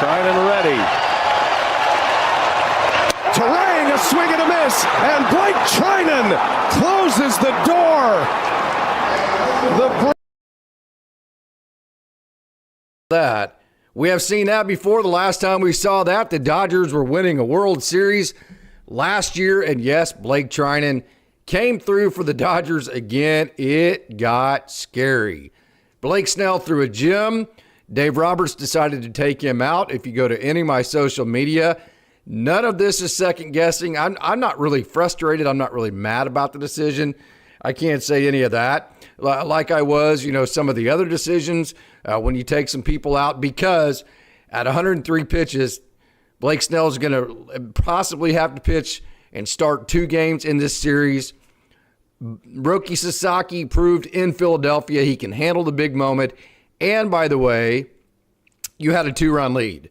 Trinan ready. Terang, a swing and a miss, and Blake Trinan closes the door. That we have seen that before. The last time we saw that, the Dodgers were winning a World Series last year, and yes, Blake Trinan came through for the Dodgers again. It got scary. Blake Snell threw a gem. Dave Roberts decided to take him out. If you go to any of my social media, none of this is second guessing. I'm not really frustrated. I'm not really mad about the decision. I can't say any of that like I was, some of the other decisions when you take some people out, because at 103 pitches, Blake Snell is going to possibly have to pitch and start 2 games in this series. Roki Sasaki proved in Philadelphia he can handle the big moment. And by the way, you had a 2-run lead.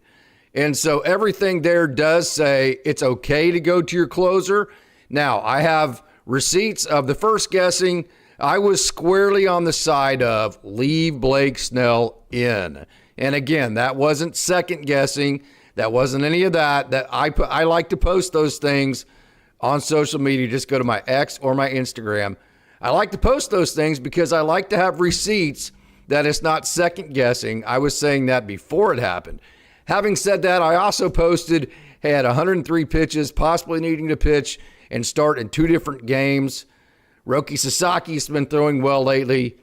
And so everything there does say it's okay to go to your closer. Now, I have receipts of the first guessing. I was squarely on the side of leave Blake Snell in. And again, that wasn't second guessing. That wasn't any of that. I like to post those things on social media. Just go to my X or my Instagram. I like to post those things because I like to have receipts that it's not second guessing. I was saying that before it happened. Having said that, I also posted, hey, at 103 pitches, possibly needing to pitch and start in 2 different games. Roki Sasaki's been throwing well lately.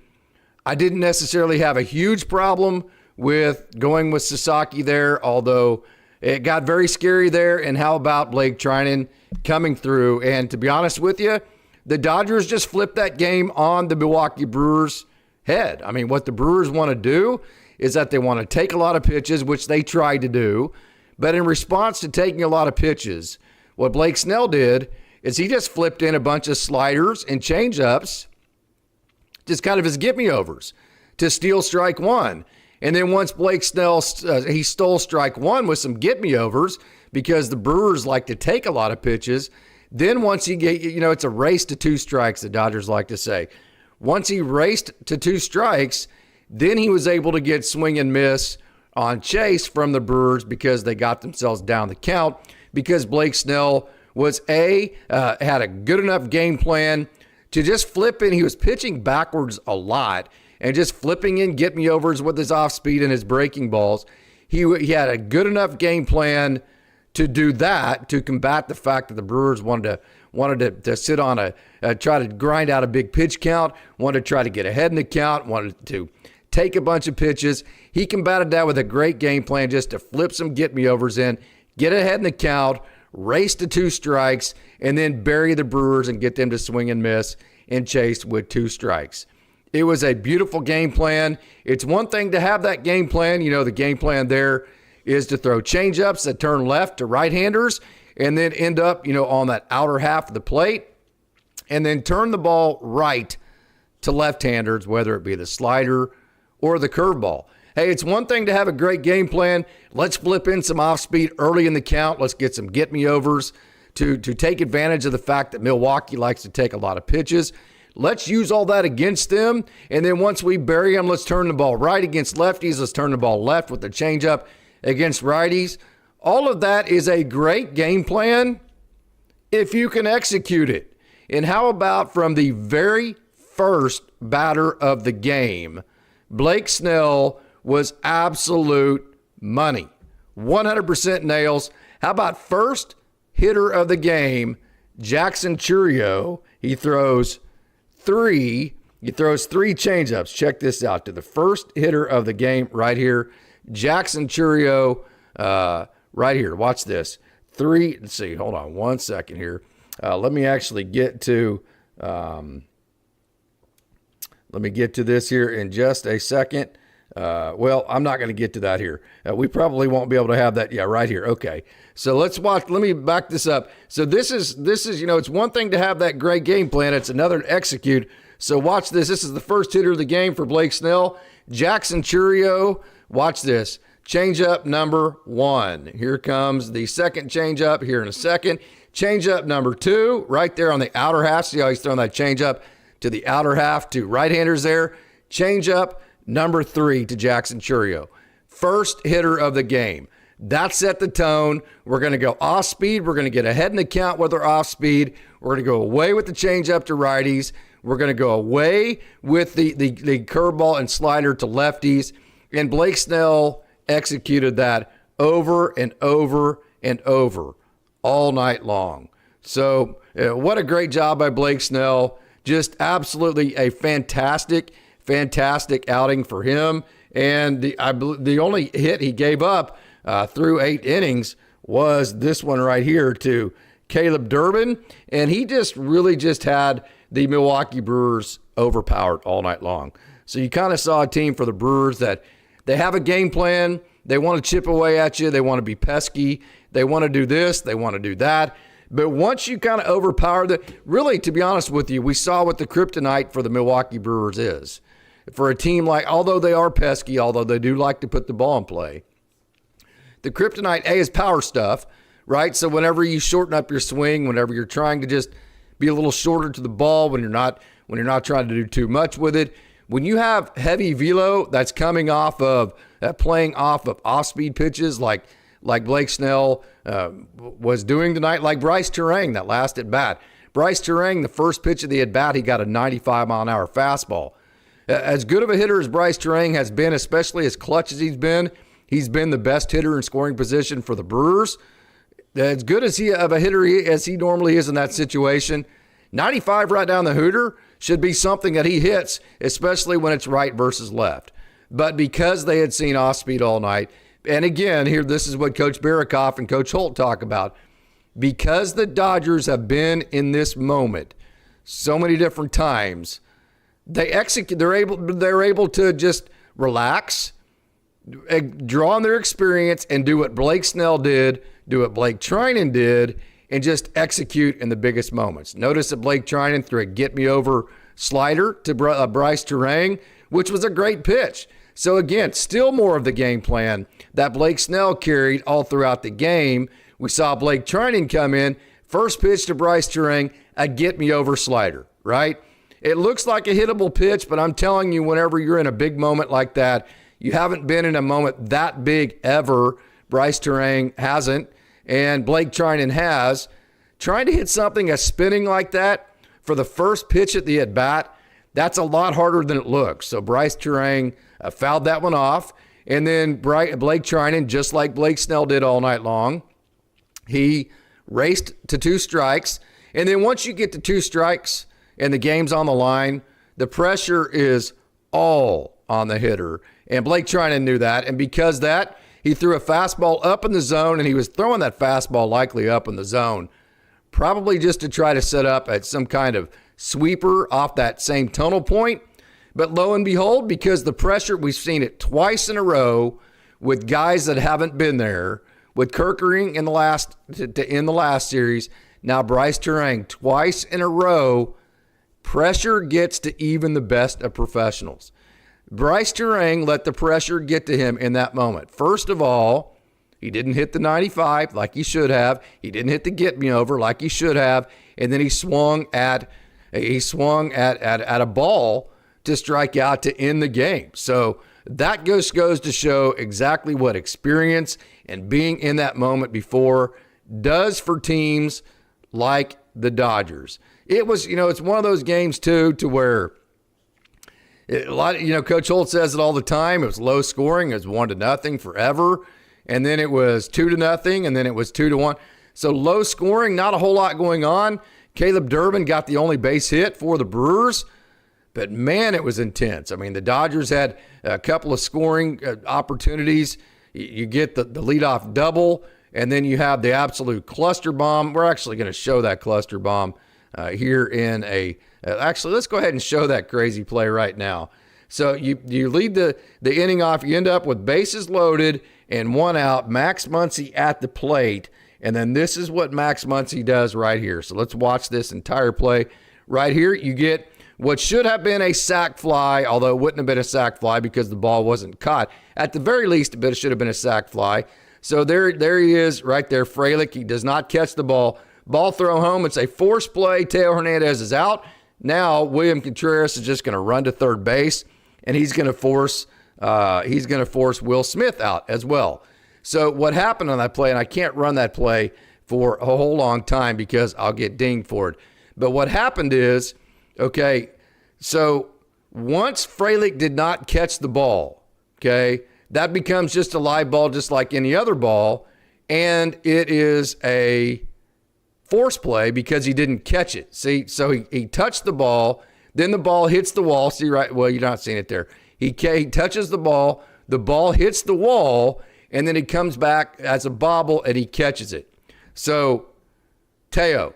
I didn't necessarily have a huge problem with going with Sasaki there, although it got very scary there. And how about Blake Trinan coming through? And to be honest with you, the Dodgers just flipped that game on the Milwaukee Brewers' head. I mean, what the Brewers want to do is that they want to take a lot of pitches, which they tried to do. But in response to taking a lot of pitches, what Blake Snell did is he just flipped in a bunch of sliders and changeups, just kind of as get-me-overs, to steal strike 1. And then once Blake Snell, he stole strike 1 with some get-me-overs because the Brewers like to take a lot of pitches. Then once he get, it's a race to 2 strikes, the Dodgers like to say. Once he raced to 2 strikes, then he was able to get swing and miss on Chase from the Brewers because they got themselves down the count, because Blake Snell was had a good enough game plan to just flip in. He was pitching backwards a lot and just flipping in get-me-overs with his off-speed and his breaking balls. He had a good enough game plan to do that, to combat the fact that the Brewers wanted to sit on try to grind out a big pitch count, wanted to try to get ahead in the count, wanted to take a bunch of pitches. He combated that with a great game plan just to flip some get-me-overs in, get ahead in the count, race to 2 strikes, and then bury the Brewers and get them to swing and miss and chase with 2 strikes. It was a beautiful game plan. It's one thing to have that game plan. The game plan there is to throw changeups that turn left to right-handers and then end up, on that outer half of the plate, and then turn the ball right to left-handers, whether it be the slider or the curveball. Hey, it's one thing to have a great game plan. Let's flip in some off-speed early in the count. Let's get some get-me-overs to take advantage of the fact that Milwaukee likes to take a lot of pitches. Let's use all that against them. And then once we bury them, let's turn the ball right against lefties. Let's turn the ball left with the changeup against righties. All of that is a great game plan if you can execute it. And how about from the very first batter of the game, Blake Snell was absolute money. 100% nails. How about first hitter of the game, Jackson Chourio? He throws 3 changeups. Check this out. To the first hitter of the game right here, Jackson Chourio, right here. Watch this. 3, let's see, hold on one second here. Let me actually get to this here in just a second. Well, I'm not going to get to that here. We probably won't be able to have that. Yeah, right here. Okay. So let's watch. Let me back this up. So this is, it's one thing to have that great game plan. It's another to execute. So watch this. This is the first hitter of the game for Blake Snell. Jackson Chourio. Watch this. Changeup number 1. Here comes the second changeup here in a second. Changeup number 2, right there on the outer half. See how he's throwing that changeup to the outer half to right-handers there. Changeup number 3 to Jackson Chourio. First hitter of the game. That set the tone. We're going to go off speed. We're going to get ahead in the count with our off speed. We're going to go away with the changeup to righties. We're going to go away with the curveball and slider to lefties. And Blake Snell executed that over and over and over all night long. So what a great job by Blake Snell. Just absolutely a fantastic outing for him. And the only hit he gave up through 8 innings was this one right here to Caleb Durbin. And he really had the Milwaukee Brewers overpowered all night long. So you kind of saw a team for the Brewers that they have a game plan. They want to chip away at you. They want to be pesky. They want to do this. They want to do that. But once you kind of overpower really, to be honest with you, we saw what the kryptonite for the Milwaukee Brewers is. For a team although they are pesky, although they do like to put the ball in play, the kryptonite, is power stuff, right? So whenever you shorten up your swing, whenever you're trying to just be a little shorter to the ball, when you're not trying to do too much with it, when you have heavy velo that's coming off of playing off of off-speed pitches like Blake Snell was doing tonight, like Bryce Terang, that last at bat. Bryce Terang, the first pitch of the at bat, he got a 95-mile-an-hour fastball. As good of a hitter as Bryce Terang has been, especially as clutch as he's been the best hitter in scoring position for the Brewers. As good of a hitter as he normally is in that situation, 95 right down the hooter should be something that he hits, especially when it's right versus left. But because they had seen off speed all night, and again, here, this is what Coach Barikoff and Coach Holt talk about, because the Dodgers have been in this moment so many different times, they're able to just relax, draw on their experience, and do what Blake Snell did, do what Blake Trinan did, and just execute in the biggest moments. Notice that Blake Trinan threw a get-me-over slider to Bryce Terang, which was a great pitch. So again, still more of the game plan that Blake Snell carried all throughout the game. We saw Blake Trinan come in, first pitch to Bryce Terang, a get-me-over slider, right? It looks like a hittable pitch, but I'm telling you, whenever you're in a big moment like that, you haven't been in a moment that big ever. Bryce Terang hasn't, and Blake Trinan has. Trying to hit something as spinning like that for the first pitch at the at-bat, that's a lot harder than it looks. So Bryce Terang fouled that one off, and then Blake Trinan, just like Blake Snell did all night long, he raced to 2 strikes. And then once you get to 2 strikes and the game's on the line, the pressure is all on the hitter. And Blake Trinan knew that. And because that, he threw a fastball up in the zone, and he was throwing that fastball likely up in the zone, probably just to try to set up at some kind of sweeper off that same tunnel point. But lo and behold, because the pressure, we've seen it twice in a row with guys that haven't been there, with Kerkering in the last to end the last series, now Bryce Terang twice in a row, pressure gets to even the best of professionals. Bryce Terang let the pressure get to him in that moment. First of all, he didn't hit the 95 like he should have. He didn't hit the get-me-over like he should have. And then he swung at a ball to strike out to end the game. So that goes to show exactly what experience and being in that moment before does for teams like the Dodgers. It was, it's one of those games too, to where Coach Holt says it all the time. It was low scoring. It was 1-0 forever. And then it was 2-0, and then it was 2-1. So low scoring, not a whole lot going on. Caleb Durbin got the only base hit for the Brewers. But, man, it was intense. I mean, the Dodgers had a couple of scoring opportunities. You get the leadoff double, and then you have the absolute cluster bomb. We're actually going to show that cluster bomb here in actually, let's go ahead and show that crazy play right now. So you lead the inning off. You end up with bases loaded and 1 out. Max Muncy at the plate. And then this is what Max Muncy does right here. So let's watch this entire play. Right here, you get what should have been a sac fly, although it wouldn't have been a sac fly because the ball wasn't caught. At the very least, it should have been a sac fly. So there he is right there, Frelick. He does not catch the ball. Ball throw home. It's a force play. Teo Hernandez is out. Now William Contreras is just going to run to third base, and he's going to force Will Smith out as well. So what happened on that play, and I can't run that play for a whole long time because I'll get dinged for it. But what happened is, okay, so once Frelick did not catch the ball, okay, that becomes just a live ball just like any other ball, and it is a force play because he didn't catch it. See, so he touched the ball, then the ball hits the wall. See, right? Well, you're not seeing it there. He touches the ball hits the wall, and then it comes back as a bobble, and he catches it. So, Teo,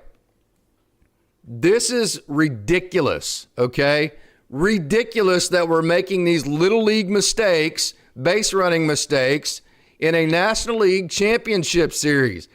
this is ridiculous, okay? Ridiculous that we're making these little league mistakes, base running mistakes, in a National League Championship Series.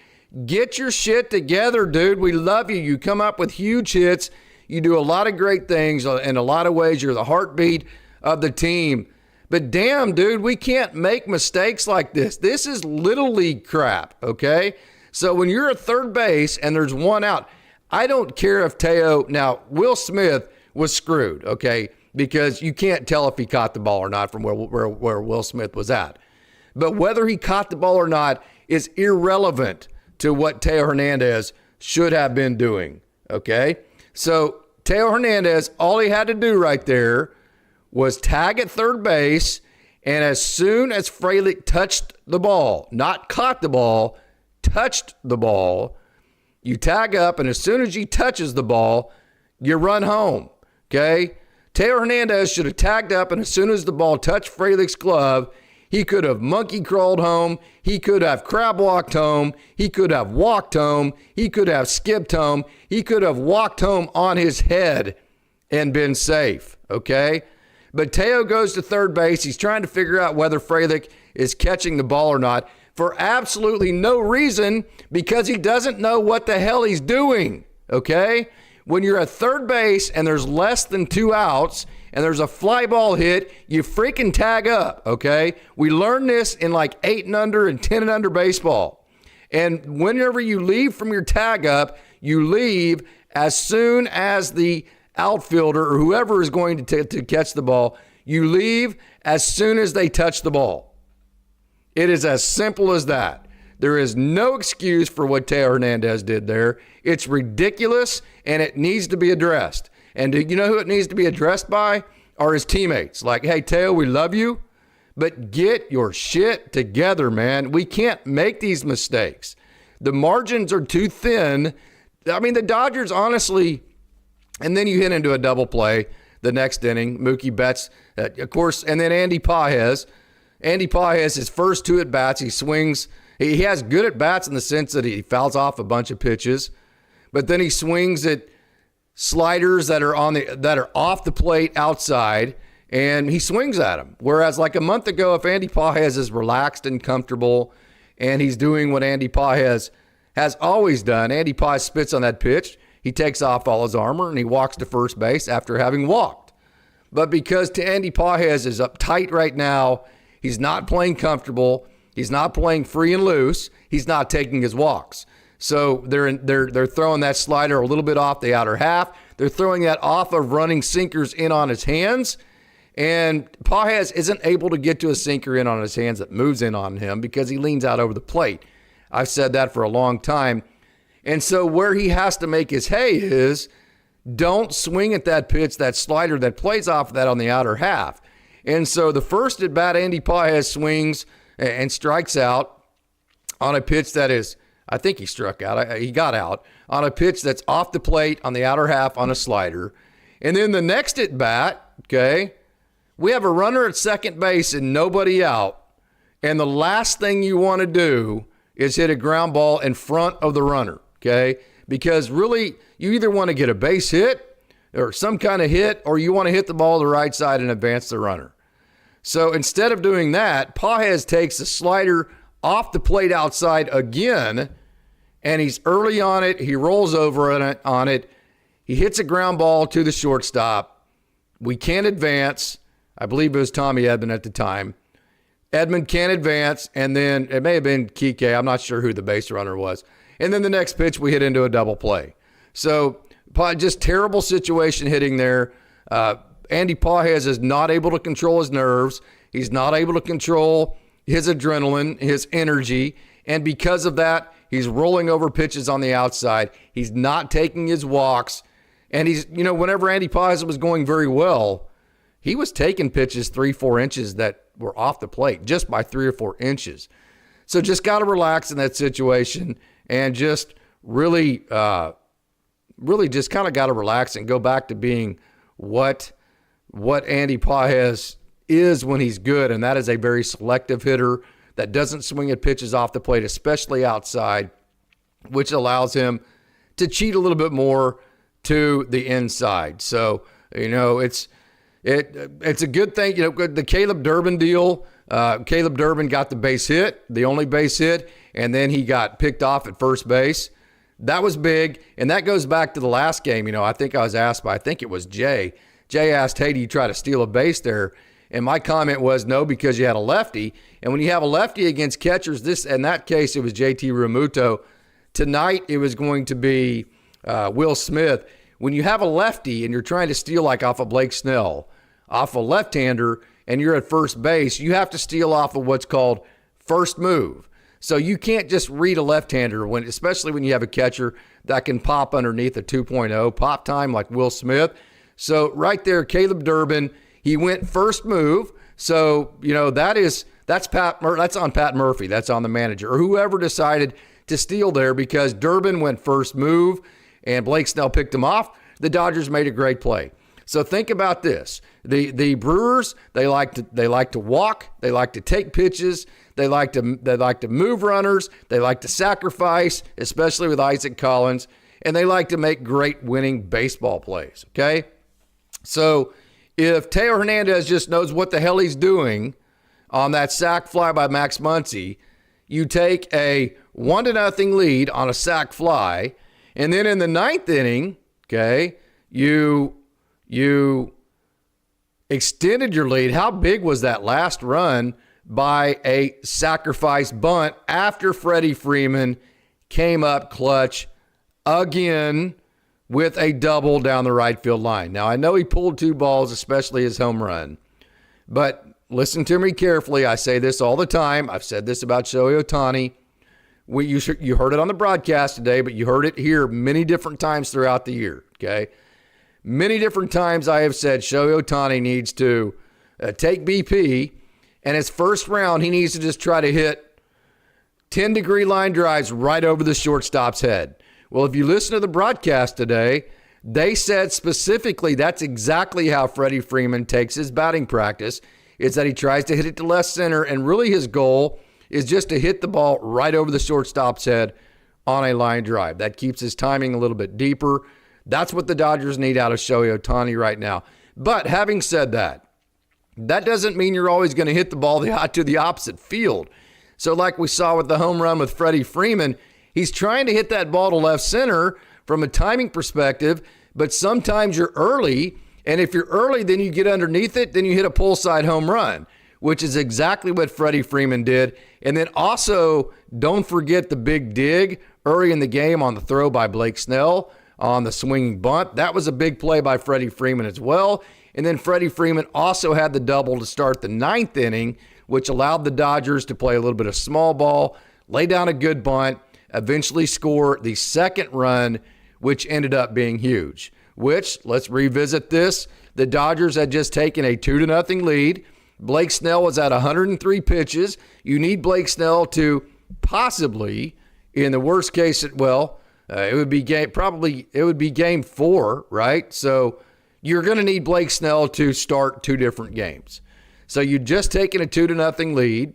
Get your shit together, dude. We love you. You come up with huge hits. You do a lot of great things. In a lot of ways, you're the heartbeat of the team. But damn, dude, we can't make mistakes like this. This is little league crap, okay? So when you're at third base and there's one out, I don't care if Teo, now Will Smith was screwed, okay? Because you can't tell if he caught the ball or not from where Will Smith was at. But whether he caught the ball or not is irrelevant to what Teo Hernandez should have been doing, okay? So Teo Hernandez, all he had to do right there was tag at third base, and as soon as Frelick touched the ball, not caught the ball, touched the ball, you tag up, and as soon as he touches the ball, you run home, okay? Teo Hernandez should have tagged up, and as soon as the ball touched Frelick's glove, he could have monkey crawled home. He could have crab walked home. He could have walked home. He could have skipped home. He could have walked home on his head and been safe, okay? But Teo goes to third base. He's trying to figure out whether Frelick is catching the ball or not for absolutely no reason because he doesn't know what the hell he's doing, okay? When you're at third base and there's less than 2 outs and there's a fly ball hit, you freaking tag up, okay? We learned this in like 8 and under and 10 and under baseball. And whenever you leave from your tag up, you leave as soon as the outfielder or whoever is going to catch the ball, you leave as soon as they touch the ball. It is as simple as that. There is no excuse for what Teo Hernandez did there. It's ridiculous, and it needs to be addressed. And do you know who it needs to be addressed by? Are his teammates. Like, hey, Teo, we love you, but get your shit together, man. We can't make these mistakes. The margins are too thin. I mean, the Dodgers, honestly, and then you hit into a double play the next inning. Mookie Betts, of course, and then Andy Pages. Andy Pages, his first 2 at-bats, he swings. He has good at-bats in the sense that he fouls off a bunch of pitches, but then he swings at sliders that are off the plate outside, and he swings at them. Whereas like a month ago, if Andy Pages is relaxed and comfortable and he's doing what Andy Pages has always done, Andy Pages spits on that pitch, he takes off all his armor and he walks to first base after having walked. But because Andy Pages is uptight right now, he's not playing comfortable, he's not playing free and loose, he's not taking his walks. So they're throwing that slider a little bit off the outer half. They're throwing that off of running sinkers in on his hands. And Pages isn't able to get to a sinker in on his hands that moves in on him because he leans out over the plate. I've said that for a long time. And so where he has to make his hay is don't swing at that pitch, that slider that plays off of that on the outer half. And so the first at bat, Andy Pages swings and strikes out on a pitch that is, I think he struck out. He got out on a pitch that's off the plate on the outer half on a slider. And then the next at bat, okay, we have a runner at second base and nobody out. And the last thing you want to do is hit a ground ball in front of the runner, okay? Because really, you either want to get a base hit or some kind of hit, or you want to hit the ball to the right side and advance the runner. So instead of doing that, Pages takes the slider off the plate outside again, and he's early on it. He rolls over on it. He hits a ground ball to the shortstop. We can't advance. I believe it was Tommy Edman at the time. Edman can't advance, and then it may have been Kike. I'm not sure who the base runner was. And then the next pitch, we hit into a double play. So just terrible situation hitting there. Andy Pages is not able to control his nerves. He's not able to control his adrenaline, his energy, and because of that, he's rolling over pitches on the outside. He's not taking his walks. And he's, whenever Andy Paz was going very well, he was taking pitches 3-4 inches that were off the plate just by 3 or 4 inches. So just got to relax in that situation and just really just kind of got to relax and go back to being what Andy Paz is when he's good, and that is a very selective hitter that doesn't swing at pitches off the plate, especially outside, which allows him to cheat a little bit more to the inside. So, it's a good thing. The Caleb Durbin deal, Caleb Durbin got the base hit, the only base hit, and then he got picked off at first base. That was big, and that goes back to the last game. I think I was asked by, I think it was Jay. Jay asked, hey, do you try to steal a base there? And my comment was no, because you had a lefty. And when you have a lefty against catchers, in that case, it was JT Realmuto. Tonight, it was going to be Will Smith. When you have a lefty and you're trying to steal like off of Blake Snell, off a left-hander, and you're at first base, you have to steal off of what's called first move. So you can't just read a left-hander, especially when you have a catcher that can pop underneath a 2.0 pop time like Will Smith. So right there, Caleb Durbin, he went first move. So, that's on Pat Murphy. That's on the manager or whoever decided to steal there, because Durbin went first move and Blake Snell picked him off. The Dodgers made a great play. So think about this. The Brewers, they like to walk, they like to take pitches, they like to move runners, they like to sacrifice, especially with Isaac Collins, and they like to make great winning baseball plays, okay? So if Teo Hernandez just knows what the hell he's doing on that sac fly by Max Muncy, you take a 1-0 lead on a sac fly, and then in the ninth inning, okay, you extended your lead. How big was that last run by a sacrifice bunt after Freddie Freeman came up clutch again with a double down the right field line? Now, I know he pulled 2 balls, especially his home run, but listen to me carefully. I say this all the time. I've said this about Shohei Ohtani. You heard it on the broadcast today, but you heard it here many different times throughout the year, okay? Many different times I have said Shohei Ohtani needs to take BP, and his first round, he needs to just try to hit 10-degree line drives right over the shortstop's head. Well, if you listen to the broadcast today, they said specifically that's exactly how Freddie Freeman takes his batting practice, is that he tries to hit it to left center, and really his goal is just to hit the ball right over the shortstop's head on a line drive. That keeps his timing a little bit deeper. That's what the Dodgers need out of Shohei Ohtani right now. But having said that, that doesn't mean you're always going to hit the ball to the opposite field. So like we saw with the home run with Freddie Freeman, he's trying to hit that ball to left center from a timing perspective, but sometimes you're early, and if you're early, then you get underneath it, then you hit a pull side home run, which is exactly what Freddie Freeman did. And then also, don't forget the big dig early in the game on the throw by Blake Snell on the swinging bunt. That was a big play by Freddie Freeman as well. And then Freddie Freeman also had the double to start the ninth inning, which allowed the Dodgers to play a little bit of small ball, lay down a good bunt, eventually score the second run, which ended up being huge. Which, let's revisit this. The Dodgers had just taken a 2-0 lead. Blake Snell was at 103 pitches. You need Blake Snell to possibly, in the worst case, it would be game 4, right? So you're going to need Blake Snell to start 2 different games. So you've just taken a 2-0 lead.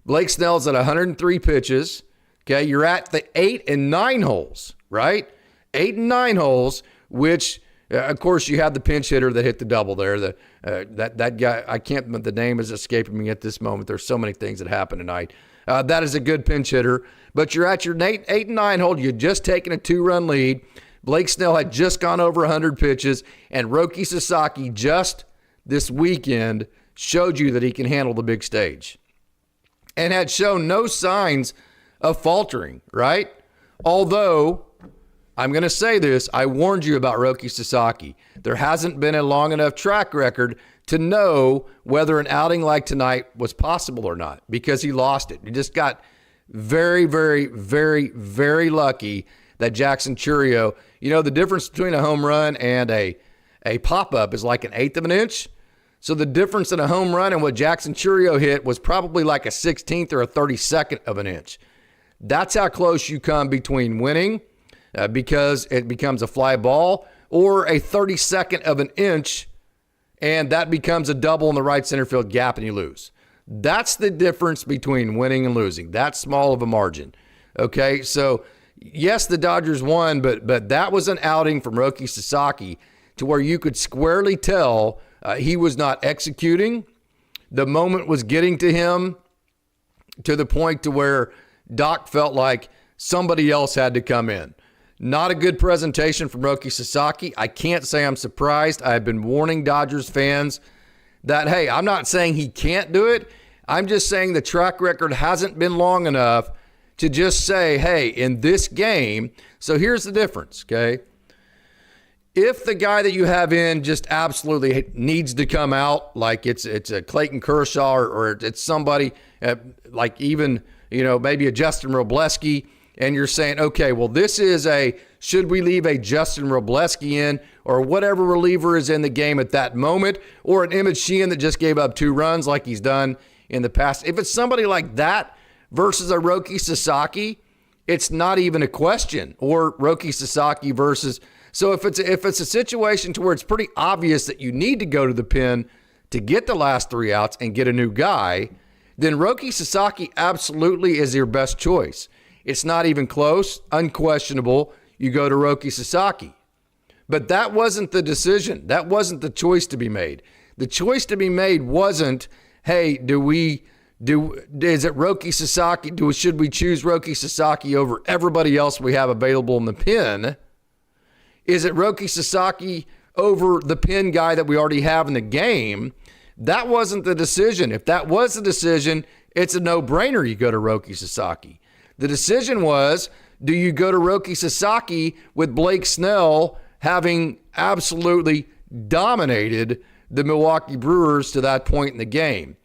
Blake Snell's at 103 pitches. Okay, you're at the 8 and 9 holes, right? 8 and 9 holes, which, of course, you have the pinch hitter that hit the double there. That guy, I can't, the name is escaping me at this moment. There's so many things that happened tonight. That is a good pinch hitter. But you're at your 8 and 9 hole. You've just taken a 2-run lead. Blake Snell had just gone over 100 pitches, and Roki Sasaki just this weekend showed you that he can handle the big stage and had shown no signs of faltering, right? Although, I'm going to say this, I warned you about Roki Sasaki. There hasn't been a long enough track record to know whether an outing like tonight was possible or not, because he lost it. He just got very, very, very, very lucky that Jackson Chourio, the difference between a home run and a pop-up is like 1/8 of an inch. So the difference in a home run and what Jackson Chourio hit was probably like a 16th or a 32nd of an inch. That's how close you come between winning because it becomes a fly ball, or a 32nd of an inch and that becomes a double in the right center field gap and you lose. That's the difference between winning and losing. That small of a margin. Okay, so yes, the Dodgers won, but that was an outing from Roki Sasaki to where you could squarely tell he was not executing. The moment was getting to him to the point to where Doc felt like somebody else had to come in. Not a good presentation from Roki Sasaki. I can't say I'm surprised. I've been warning Dodgers fans that, hey, I'm not saying he can't do it. I'm just saying the track record hasn't been long enough to just say, hey, in this game. So here's the difference, okay? If the guy that you have in just absolutely needs to come out, like it's a Clayton Kershaw or it's somebody like even, maybe a Justin Robleski, and you're saying, okay, well, this is should we leave a Justin Robleski in or whatever reliever is in the game at that moment, or an Emmett Sheehan that just gave up 2 runs like he's done in the past. If it's somebody like that versus a Roki Sasaki, it's not even a question. Or Roki Sasaki versus... So if it's a situation to where it's pretty obvious that you need to go to the pen to get the last 3 outs and get a new guy, then Roki Sasaki absolutely is your best choice. It's not even close, unquestionable. You go to Roki Sasaki. But that wasn't the decision. That wasn't the choice to be made. The choice to be made wasn't, hey, is it Roki Sasaki? Should we choose Roki Sasaki over everybody else we have available in the pen? Is it Roki Sasaki over the pin guy that we already have in the game? That wasn't the decision. If that was the decision, it's a no-brainer you go to Roki Sasaki. The decision was, do you go to Roki Sasaki with Blake Snell having absolutely dominated the Milwaukee Brewers to that point in the game?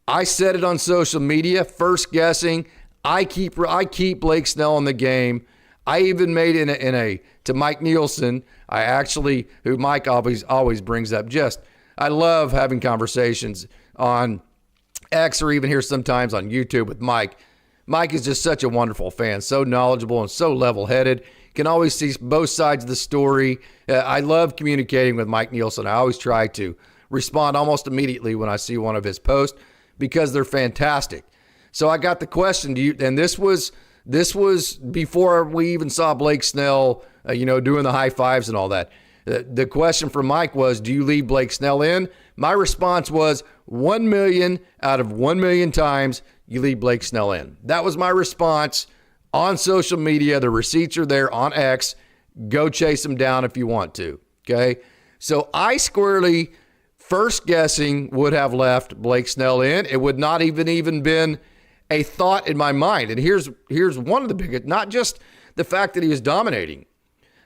I said it on social media, first guessing. I keep Blake Snell in the game. I even made it to Mike Nielsen. Who Mike always brings up. I love having conversations on X or even here sometimes on YouTube with Mike. Mike is just such a wonderful fan, so knowledgeable and so level-headed. Can always see both sides of the story. I love communicating with Mike Nielsen. I always try to respond almost immediately when I see one of his posts because they're fantastic. So I got the question, and this was before we even saw Blake Snell, doing the high fives and all that. The question from Mike was, do you leave Blake Snell in? My response was 1 million out of 1 million times you leave Blake Snell in. That was my response on social media. The receipts are there on X. Go chase them down if you want to. Okay. So I squarely, first guessing, would have left Blake Snell in. It would not even been a thought in my mind. And here's one of the biggest, not just the fact that he was dominating,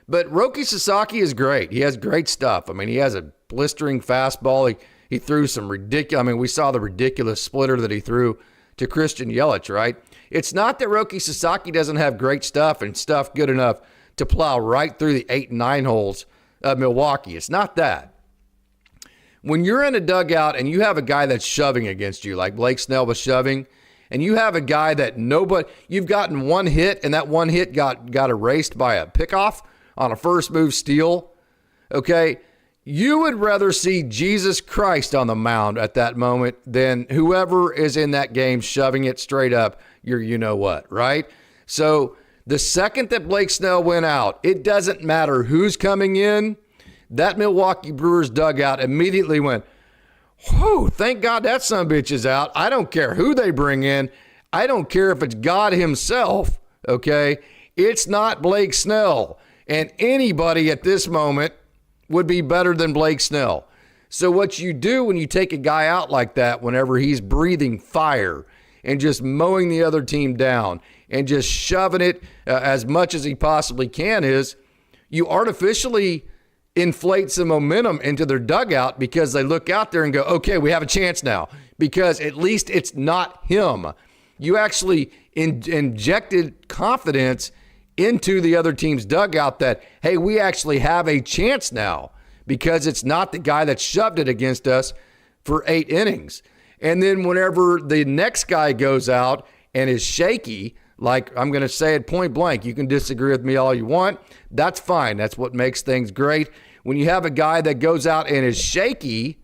but Roki Sasaki is great. He has great stuff. I mean, he has a blistering fastball. He threw some ridiculous, we saw the ridiculous splitter that he threw to Christian Yelich, right? It's not that Roki Sasaki doesn't have great stuff and stuff good enough to plow right through the 8 and 9 holes of Milwaukee. It's not that. When you're in a dugout and you have a guy that's shoving against you, like Blake Snell was shoving, and you have a guy that you've gotten one hit, and that one hit got erased by a pickoff on a first move steal, okay? You would rather see Jesus Christ on the mound at that moment than whoever is in that game shoving it straight up your you-know-what, right? So the second that Blake Snell went out, it doesn't matter who's coming in. That Milwaukee Brewers dugout immediately went, whew, thank God that sumbitch is out. I don't care who they bring in. I don't care if it's God himself, okay? It's not Blake Snell. And anybody at this moment would be better than Blake Snell. So what you do when you take a guy out like that, whenever he's breathing fire and just mowing the other team down and just shoving it as much as he possibly can, is you artificially inflate some momentum into their dugout because they look out there and go, okay, we have a chance now because at least it's not him. You actually injected confidence into the other team's dugout that, hey, we actually have a chance now because it's not the guy that shoved it against us for 8 innings. And then whenever the next guy goes out and is shaky, like I'm going to say it point blank, you can disagree with me all you want. That's fine. That's what makes things great. When you have a guy that goes out and is shaky,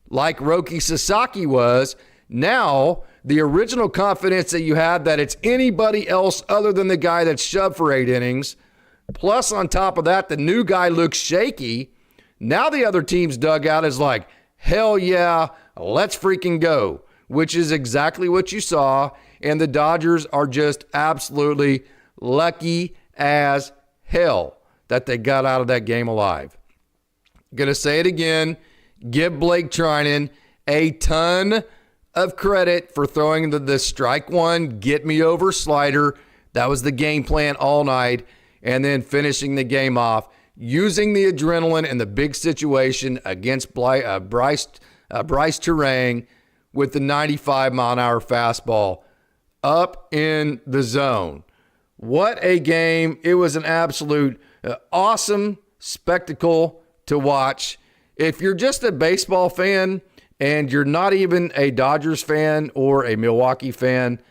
like Roki Sasaki was, now the original confidence that you had that it's anybody else other than the guy that's shoved for 8 innings, plus on top of that, the new guy looks shaky. Now the other team's dugout is like, hell yeah, let's freaking go, which is exactly what you saw. And the Dodgers are just absolutely lucky as hell that they got out of that game alive. Going to say it again. Give Blake Treinen a ton of credit for throwing the strike one, get me over slider. That was the game plan all night. And then finishing the game off using the adrenaline in the big situation against Bryce Terang with the 95-mile-an-hour fastball up in the zone. What a game. It was an absolute awesome spectacle to watch. If you're just a baseball fan and you're not even a Dodgers fan or a Milwaukee fan,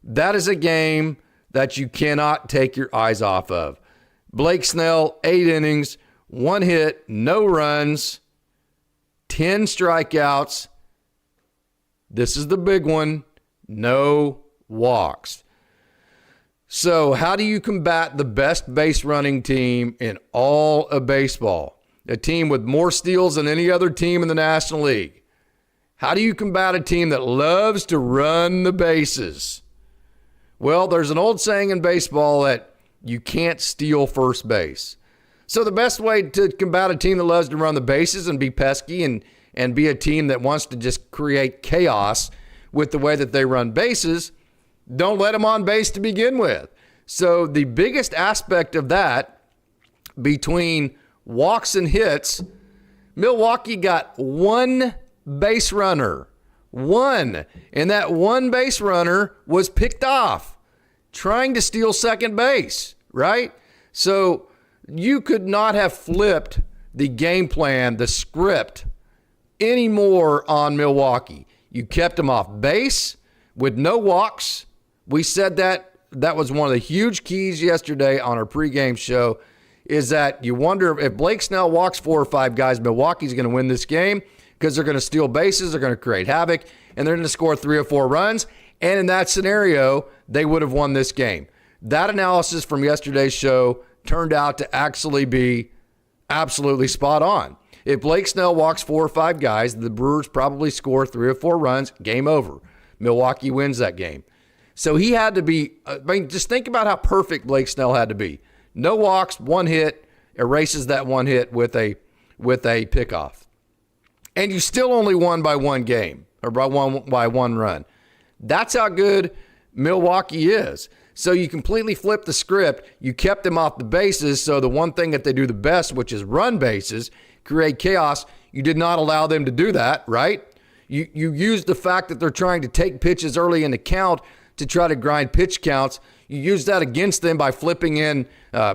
that is a game that you cannot take your eyes off of. Blake Snell, 8 innings, 1 hit, no runs, 10 strikeouts. This is the big one, no walks. So how do you combat the best base running team in all of baseball? A team with more steals than any other team in the National League. How do you combat a team that loves to run the bases? Well, there's an old saying in baseball that you can't steal first base. So the best way to combat a team that loves to run the bases and be pesky and be a team that wants to just create chaos with the way that they run bases, don't let them on base to begin with. So the biggest aspect of that between walks and hits, Milwaukee got 1 base runner. 1. And that 1 base runner was picked off trying to steal second base, right? So you could not have flipped the game plan, the script, anymore on Milwaukee. You kept them off base with no walks. We said that was one of the huge keys yesterday on our pregame show, is that you wonder if Blake Snell walks 4 or 5 guys, Milwaukee's going to win this game because they're going to steal bases, they're going to create havoc, and they're going to score 3 or 4 runs. And in that scenario, they would have won this game. That analysis from yesterday's show turned out to actually be absolutely spot on. If Blake Snell walks 4 or 5 guys, the Brewers probably score 3 or 4 runs, game over. Milwaukee wins that game. So he had to be, just think about how perfect Blake Snell had to be. No walks, 1 hit, erases that 1 hit with a pickoff. And you still only won by 1 game, or by one run. That's how good Milwaukee is. So you completely flipped the script. You kept them off the bases. So the one thing that they do the best, which is run bases, create chaos, you did not allow them to do that, right? You used the fact that they're trying to take pitches early in the count to try to grind pitch counts. You use that against them by flipping in,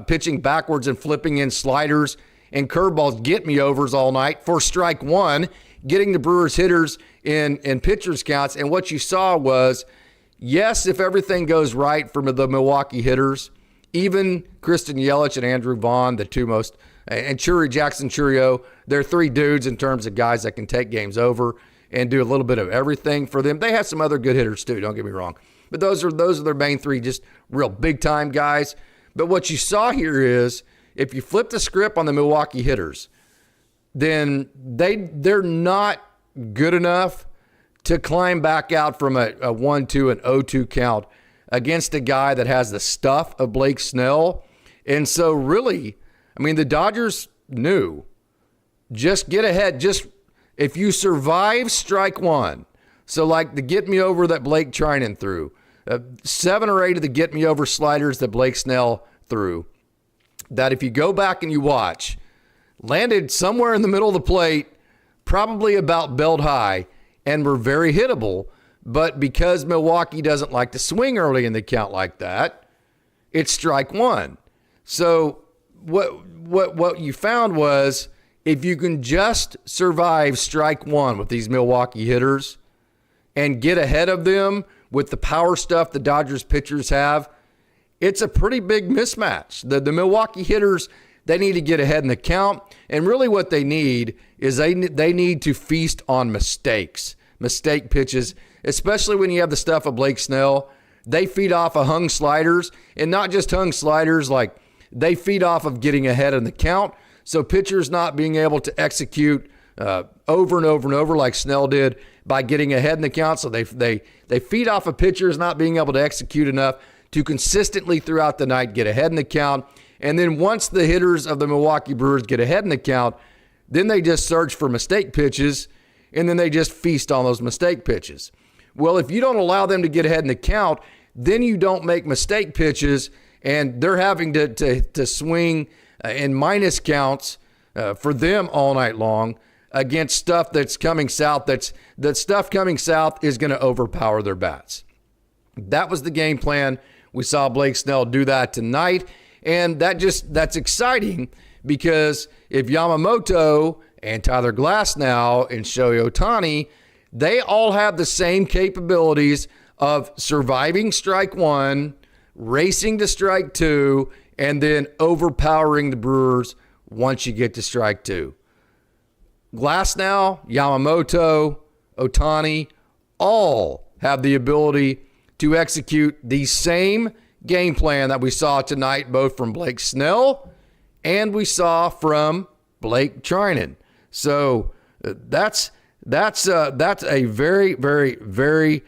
pitching backwards and flipping in sliders and curveballs, get me overs all night for strike 1, getting the Brewers hitters in pitchers counts. And what you saw was, yes, if everything goes right for the Milwaukee hitters, even Christian Yelich and Andrew Vaughn, the 2 most, and Jackson Chourio, they're 3 dudes in terms of guys that can take games over and do a little bit of everything for them. They have some other good hitters too, don't get me wrong. But those are their main 3 just real big-time guys. But what you saw here is, if you flip the script on the Milwaukee hitters, then they're not good enough to climb back out from a 1-2 and 0-2 count against a guy that has the stuff of Blake Snell. And so really, I mean, the Dodgers knew, just get ahead. Just if you survive strike 1, so like the get me over that Blake Treinen threw, 7 or 8 of the get me over sliders that Blake Snell threw, that if you go back and you watch, landed somewhere in the middle of the plate, probably about belt high, and were very hittable. But because Milwaukee doesn't like to swing early in the count like that, it's strike one. So what you found was, if you can just survive strike one with these Milwaukee hitters and get ahead of them with the power stuff the Dodgers pitchers have, it's a pretty big mismatch. The Milwaukee hitters, they need to get ahead in the count, and really what they need is they need to feast on mistake pitches, especially when you have the stuff of Blake Snell. They feed off of hung sliders, and not just hung sliders, like they feed off of getting ahead in the count. So pitchers not being able to execute over and over and over like Snell did by getting ahead in the count. So they feed off of pitchers not being able to execute enough to consistently throughout the night get ahead in the count. And then once the hitters of the Milwaukee Brewers get ahead in the count, then they just search for mistake pitches, and then they just feast on those mistake pitches. Well, if you don't allow them to get ahead in the count, then you don't make mistake pitches, and they're having to swing in minus counts for them all night long against stuff that's coming south. That stuff coming south is going to overpower their bats. That was the game plan. We saw Blake Snell do that tonight, and that's exciting, because if Yamamoto and Tyler Glasnow and Shohei Ohtani, they all have the same capabilities of surviving strike one, racing to strike two, and then overpowering the Brewers once you get to strike two. Glasnow, Yamamoto, Ohtani, all have the ability to execute the same game plan that we saw tonight, both from Blake Snell and we saw from Blake Trinan. So that's a very, very, very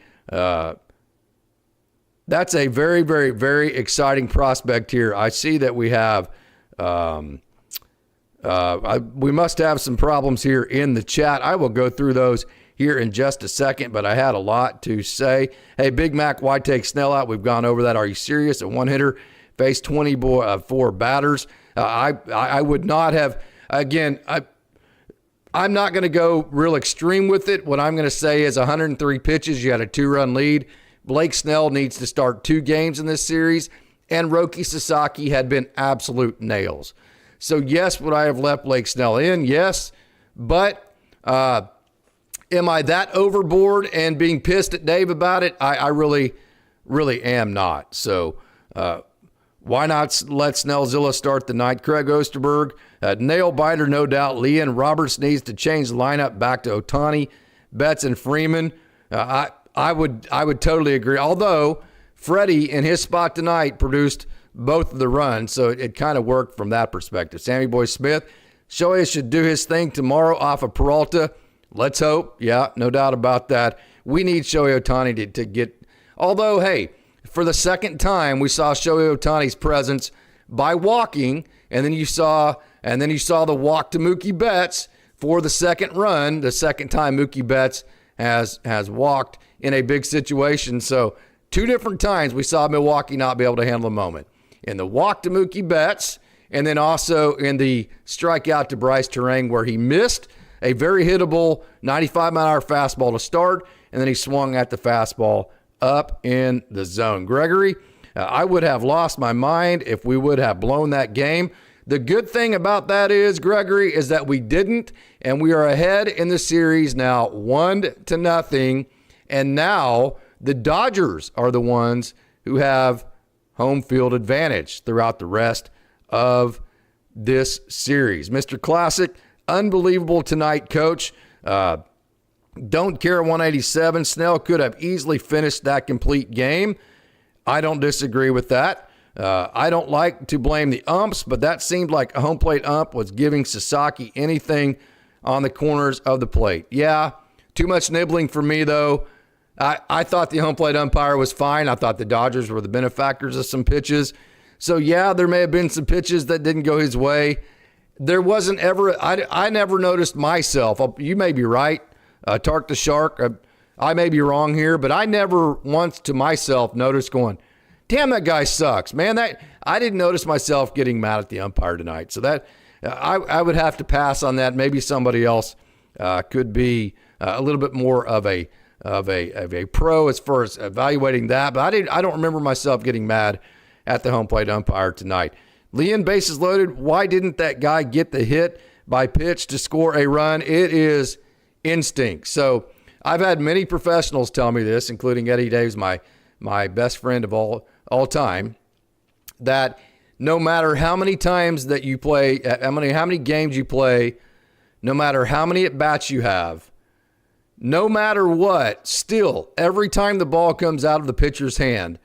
exciting prospect here. I see that we have we must have some problems here in the chat. I will go through those here in just a second, but I had a lot to say. Hey, Big Mac, why take Snell out? We've gone over that. Are you serious? A one-hitter faced 24 batters. I would not have, again, I'm not going to go real extreme with it. What I'm going to say is 103 pitches, you had a 2-run lead. Blake Snell needs to start 2 games in this series, and Roki Sasaki had been absolute nails. So, yes, would I have left Blake Snell in? Yes. But am I that overboard and being pissed at Dave about it? I really, really am not. So, why not let Snell Zilla start the night? Craig Osterberg, nail biter, no doubt. Leon Roberts needs to change the lineup back to Ohtani, Betts, and Freeman. I would totally agree. Although Freddie in his spot tonight produced both of the runs, so it kind of worked from that perspective. Sammy Boy Smith, Shohei should do his thing tomorrow off of Peralta. Let's hope. Yeah, no doubt about that. We need Shohei Ohtani to get. Although, hey, for the second time, we saw Shohei Ohtani's presence by walking, and then you saw the walk to Mookie Betts for the second run. The second time Mookie Betts has walked in a big situation. So 2 different times we saw Milwaukee not be able to handle the moment. In the walk to Mookie Betts, and then also in the strikeout to Bryce Terang, where he missed a very hittable 95-mile-an-hour fastball to start, and then he swung at the fastball up in the zone. Gregory, I would have lost my mind if we would have blown that game. The good thing about that is, Gregory, is that we didn't, and we are ahead in the series now 1-0, and now the Dodgers are the ones who have home field advantage throughout the rest of this series. Mr. Classic, unbelievable tonight, Coach. Don't care 187. Snell could have easily finished that complete game. I don't disagree with that. I don't like to blame the umps, but that seemed like a home plate ump was giving Sasaki anything on the corners of the plate. Yeah, too much nibbling for me, though. I thought the home plate umpire was fine. I thought the Dodgers were the benefactors of some pitches. So, yeah, there may have been some pitches that didn't go his way. There wasn't ever – I never noticed myself. You may be right, Tark the Shark. I may be wrong here, but I never once to myself noticed going, damn, that guy sucks. Man, I didn't notice myself getting mad at the umpire tonight. So I would have to pass on that. Maybe somebody else could be a little bit more of a pro as far as evaluating that. But I don't remember myself getting mad at the home plate umpire tonight. Leon, bases loaded. Why didn't that guy get the hit by pitch to score a run? It is instinct. So I've had many professionals tell me this, including Eddie Davis, my best friend of all time, that no matter how many times that you play, how many games you play, no matter how many at-bats you have, no matter what, still, every time the ball comes out of the pitcher's hand,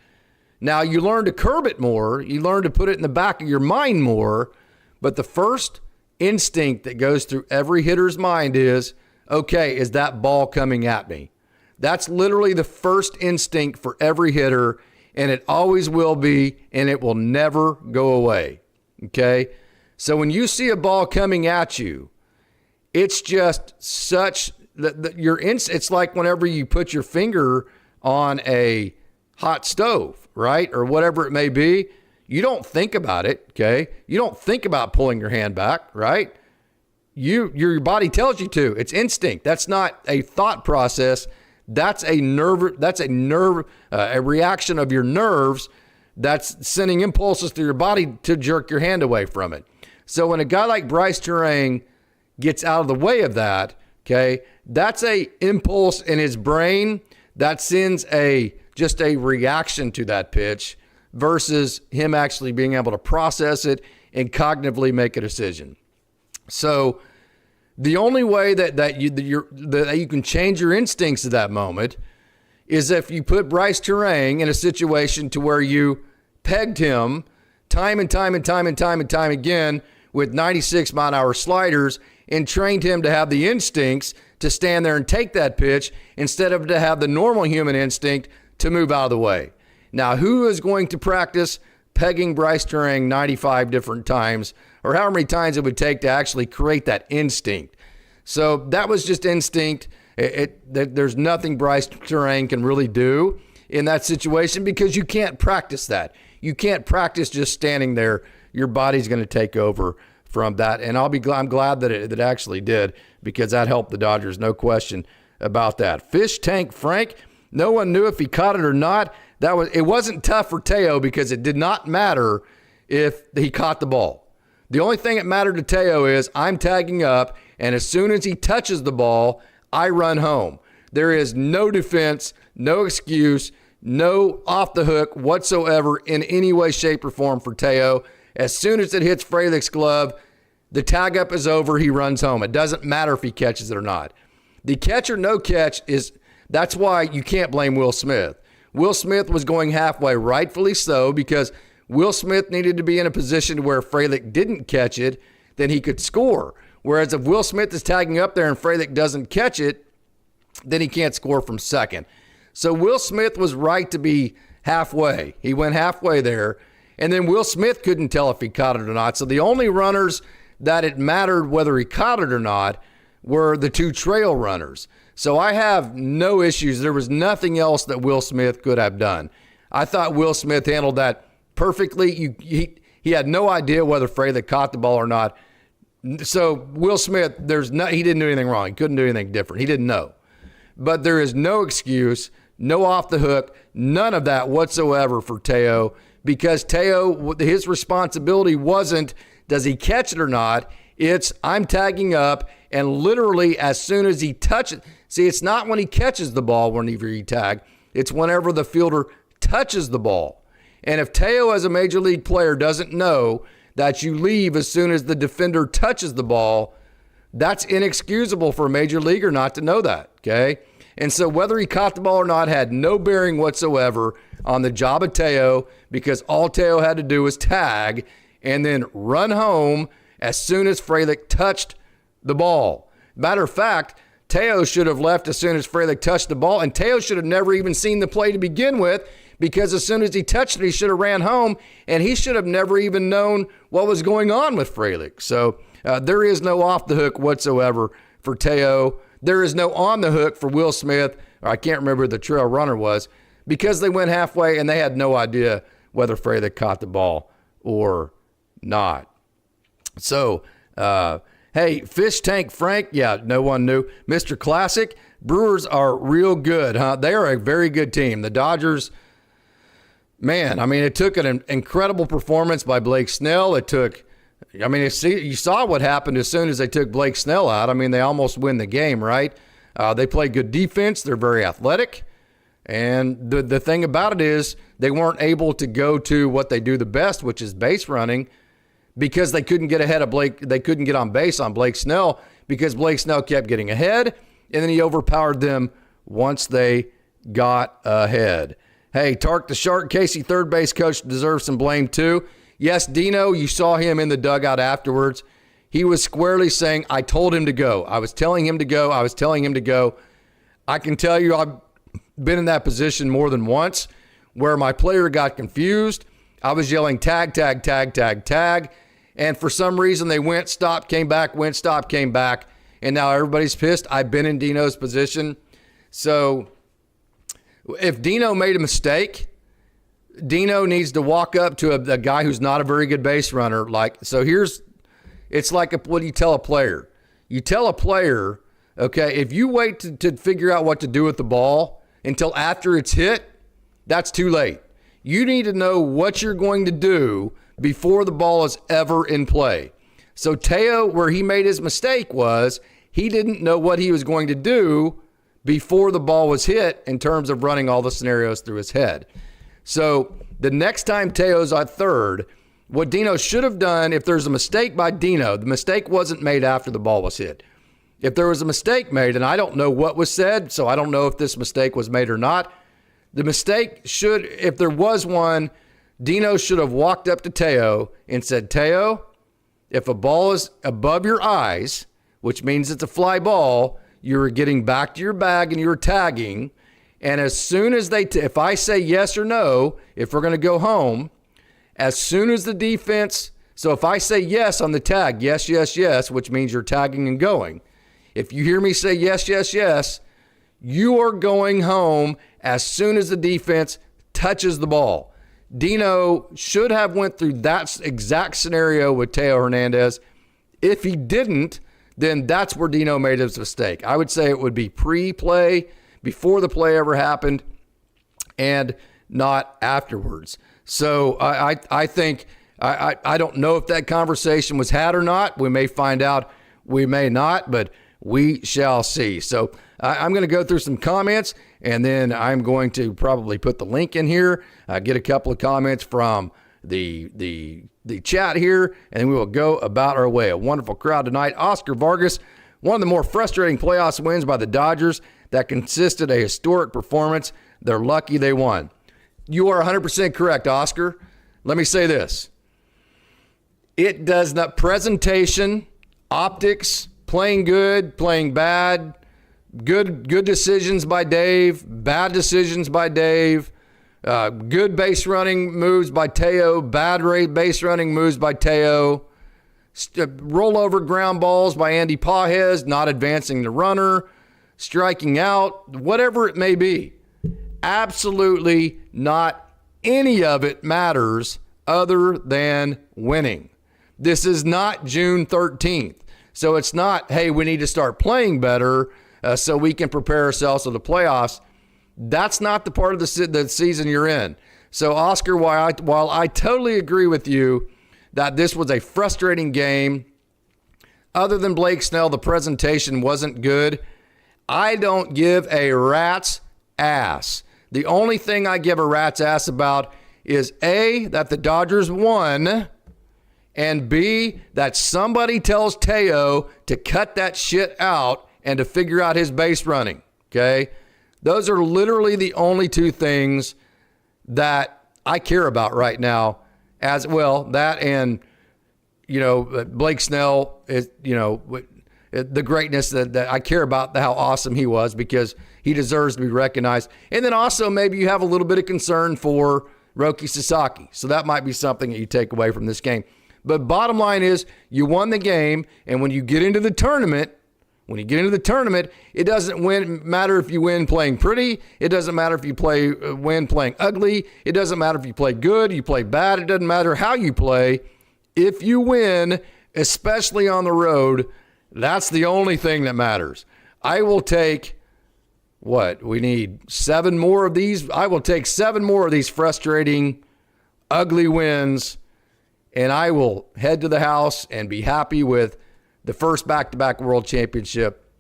now you learn to curb it more, you learn to put it in the back of your mind more, but the first instinct that goes through every hitter's mind is, okay, is that ball coming at me? That's literally the first instinct for every hitter, and it always will be, and it will never go away, okay? So when you see a ball coming at you, it's just such that it's like whenever you put your finger on a hot stove, right? Or whatever it may be, you don't think about it, okay? You don't think about pulling your hand back, right? Your body tells you to. It's instinct. That's not a thought process. That's a reaction of your nerves that's sending impulses through your body to jerk your hand away from it. So when a guy like Bryce Turang gets out of the way of that, okay, that's a impulse in his brain that sends just a reaction to that pitch versus him actually being able to process it and cognitively make a decision. So the only way that you can change your instincts at that moment is if you put Bryce Turang in a situation to where you pegged him time and time again with 96-mile-an-hour sliders and trained him to have the instincts to stand there and take that pitch instead of to have the normal human instinct to move out of the way. Now, who is going to practice pegging Bryce Turang 95 different times, or however many times it would take to actually create that instinct? So that was just instinct. There's nothing Bryce Turang can really do in that situation because you can't practice that. You can't practice just standing there. Your body's going to take over from that. And I'm glad that it actually did, because that helped the Dodgers, no question about that. Fish Tank Frank, no one knew if he caught it or not. It wasn't tough for Teo because it did not matter if he caught the ball. The only thing that mattered to Teo is I'm tagging up, and as soon as he touches the ball, I run home. There is no defense, no excuse, no off the hook whatsoever in any way, shape, or form for Teo. As soon as it hits Frelick's glove, the tag up is over. He runs home. It doesn't matter if he catches it or not. The catch or no catch that's why you can't blame Will Smith. Will Smith was going halfway, rightfully so, because Will Smith needed to be in a position where Frelick didn't catch it, then he could score. Whereas if Will Smith is tagging up there and Frelick doesn't catch it, then he can't score from second. So Will Smith was right to be halfway. He went halfway there, and then Will Smith couldn't tell if he caught it or not. So the only runners that it mattered whether he caught it or not were the two trail runners. So I have no issues. There was nothing else that Will Smith could have done. I thought Will Smith handled that perfectly. He had no idea whether Frelick caught the ball or not. So Will Smith, he didn't do anything wrong. He couldn't do anything different. He didn't know. But there is no excuse, no off the hook, none of that whatsoever for Teo, because Teo, his responsibility wasn't does he catch it or not. It's I'm tagging up, and literally as soon as he touches, see, it's not when he catches the ball whenever he tag. It's whenever the fielder touches the ball. And if Teo as a major league player doesn't know that you leave as soon as the defender touches the ball, that's inexcusable for a major leaguer not to know that, okay? And so whether he caught the ball or not had no bearing whatsoever on the job of Teo, because all Teo had to do was tag and then run home as soon as Frelick touched the ball. Matter of fact, Teo should have left as soon as Frelick touched the ball, and Teo should have never even seen the play to begin with, because as soon as he touched it, he should have ran home, and he should have never even known what was going on with Frelick. So there is no off the hook whatsoever for Teo. There is no on the hook for Will Smith, or I can't remember who the trail runner was, because they went halfway and they had no idea whether Frelick caught the ball or not. So Hey, Fish Tank Frank, yeah, no one knew. Mr. Classic, Brewers are real good, huh? They are a very good team. The Dodgers, man, I mean, it took an incredible performance by Blake Snell. You saw what happened as soon as they took Blake Snell out. I mean, they almost win the game, right? They play good defense. They're very athletic. And the thing about it is they weren't able to go to what they do the best, which is base running, because they couldn't get ahead of Blake. They couldn't get on base on Blake Snell because Blake Snell kept getting ahead, and then he overpowered them once they got ahead. Hey, Tark the Shark, Casey, third base coach, deserves some blame too. Yes, Dino, you saw him in the dugout afterwards. He was squarely saying, I told him to go. I was telling him to go. I was telling him to go. I can tell you I've been in that position more than once where my player got confused. I was yelling tag, tag, tag, tag, tag. And for some reason they went, stopped, came back, went, stopped, came back. And now everybody's pissed. I've been in Dino's position. So if Dino made a mistake, Dino needs to walk up to a guy who's not a very good base runner. It's like what do you tell a player? You tell a player, okay, if you wait to figure out what to do with the ball until after it's hit, that's too late. You need to know what you're going to do before the ball is ever in play. So Teo, where he made his mistake was he didn't know what he was going to do before the ball was hit in terms of running all the scenarios through his head. So the next time Teo's at third, what Dino should have done, if there's a mistake by Dino, the mistake wasn't made after the ball was hit. If there was a mistake made, and I don't know what was said, so I don't know if this mistake was made or not, the mistake should, if there was one, Dino should have walked up to Teo and said, Teo, if a ball is above your eyes, which means it's a fly ball, you're getting back to your bag and you're tagging. And as soon as if I say yes or no, if we're going to go home, as soon as the defense, so if I say yes on the tag, yes, yes, yes, which means you're tagging and going. If you hear me say yes, yes, yes, you are going home as soon as the defense touches the ball. Dino should have went through that exact scenario with Teo Hernandez. If he didn't, then that's where Dino made his mistake. I would say it would be pre-play, before the play ever happened, and not afterwards. So I think, I don't know if that conversation was had or not. We may find out, we may not, but we shall see. So I'm going to go through some comments, and then I'm going to probably put the link in here, get a couple of comments from the chat here, and we will go about our way. A wonderful crowd tonight. Oscar Vargas, one of the more frustrating playoffs wins by the Dodgers that consisted a historic performance. They're lucky they won. You are 100% correct, Oscar. Let me say this. It does not, presentation, optics, playing good, playing bad, good decisions by Dave, bad decisions by Dave, good base running moves by Teo, bad base running moves by Teo, rollover ground balls by Andy Pajes, not advancing the runner, striking out, whatever it may be. Absolutely not any of it matters other than winning. This is not June 13th. So it's not, hey, we need to start playing better so we can prepare ourselves for the playoffs. That's not the part of the season you're in. So, Oscar, while I totally agree with you that this was a frustrating game, other than Blake Snell, the presentation wasn't good. I don't give a rat's ass. The only thing I give a rat's ass about is A, that the Dodgers won, and B, that somebody tells Teo to cut that shit out and to figure out his base running, okay? Those are literally the only two things that I care about right now as well. That and, Blake Snell is, the greatness that I care about, how awesome he was, because he deserves to be recognized. And then also maybe you have a little bit of concern for Roki Sasaki. So that might be something that you take away from this game. But bottom line is you won the game, and when you get into the tournament, it doesn't matter if you win playing pretty. It doesn't matter if you win playing ugly. It doesn't matter if you play good, you play bad. It doesn't matter how you play. If you win, especially on the road. That's the only thing that matters. I will take, we need 7 more of these. I will take 7 more of these frustrating, ugly wins, and I will head to the house and be happy with the first back-to-back world championship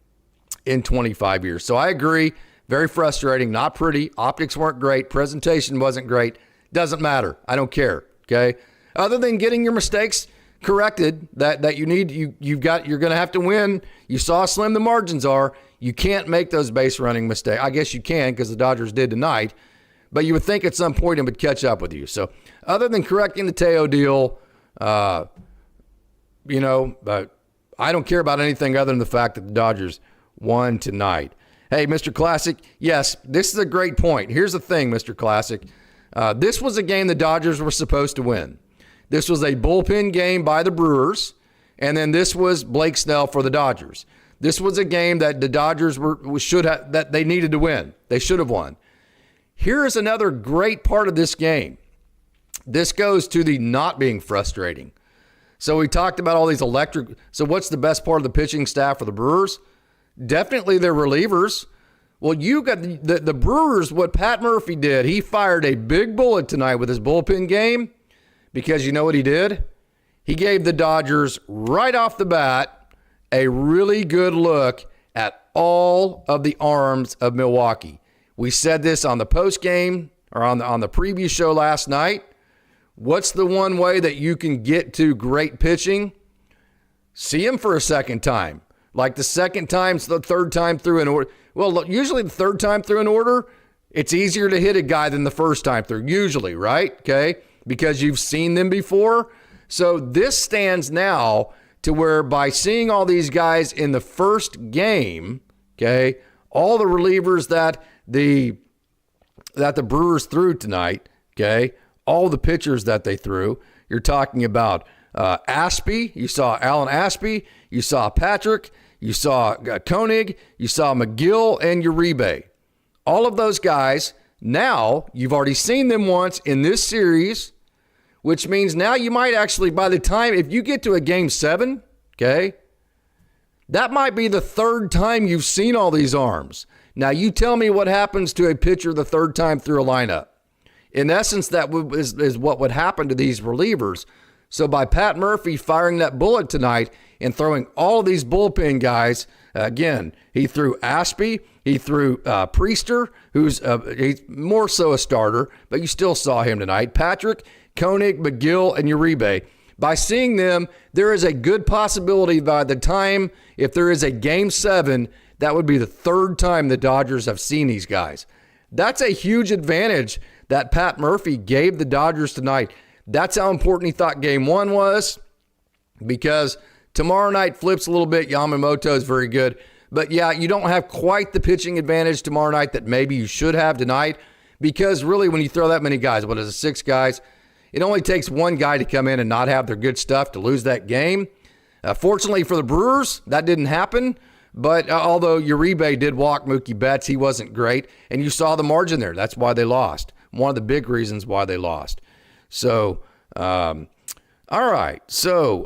in 25 years. So I agree. Very frustrating, not pretty. Optics weren't great. Presentation wasn't great. Doesn't matter. I don't care. Okay. Other than getting your mistakes corrected that you need, you're going to have to win. You saw how slim the margins are. You can't make those base running mistakes. I guess you can because the Dodgers did tonight, but you would think at some point it would catch up with you. So other than correcting the Teo deal, but I don't care about anything other than the fact that the Dodgers won tonight. Hey, Mr. Classic, yes, this is a great point. Here's the thing, Mr. Classic. This was a game the Dodgers were supposed to win. This was a bullpen game by the Brewers, and then this was Blake Snell for the Dodgers. This was a game that the Dodgers that they needed to win. They should have won. Here is another great part of this game. This goes to the not being frustrating. So we talked about all these electric. So what's the best part of the pitching staff for the Brewers? Definitely their relievers. Well, you got the Brewers, what Pat Murphy did, he fired a big bullet tonight with his bullpen game because you know what he did? He gave the Dodgers right off the bat a really good look at all of the arms of Milwaukee. We said this on the post game or on the preview show last night. What's the one way that you can get to great pitching? See him for a second time. Like the second time, the third time through an order. Well, usually the third time through an order, it's easier to hit a guy than the first time through, usually, right? Okay, because you've seen them before. So this stands now to where by seeing all these guys in the first game, okay, all the relievers that the Brewers threw tonight, okay, all the pitchers that they threw, you're talking about Aspie, you saw Alan Aspie, you saw Patrick, you saw Koenig, you saw McGill, and Uribe. All of those guys, now you've already seen them once in this series, which means now you might actually, by the time, if you get to a game 7, okay, that might be the third time you've seen all these arms. Now you tell me what happens to a pitcher the third time through a lineup. In essence, that is what would happen to these relievers. So by Pat Murphy firing that bullet tonight and throwing all of these bullpen guys, again, he threw Aspie, he threw Priester, who's he's more so a starter, but you still saw him tonight. Patrick, Koenig, McGill, and Uribe. By seeing them, there is a good possibility by the time, if there is a game 7, that would be the third time the Dodgers have seen these guys. That's a huge advantage that Pat Murphy gave the Dodgers tonight. That's how important he thought game 1 was, because tomorrow night flips a little bit. Yamamoto is very good. But yeah, you don't have quite the pitching advantage tomorrow night that maybe you should have tonight, because really when you throw that many guys, what is it, 6 guys, it only takes one guy to come in and not have their good stuff to lose that game. Fortunately for the Brewers, that didn't happen. But although Uribe did walk Mookie Betts, he wasn't great. And you saw the margin there. That's why they lost. One of the big reasons why they lost. So, all right. So,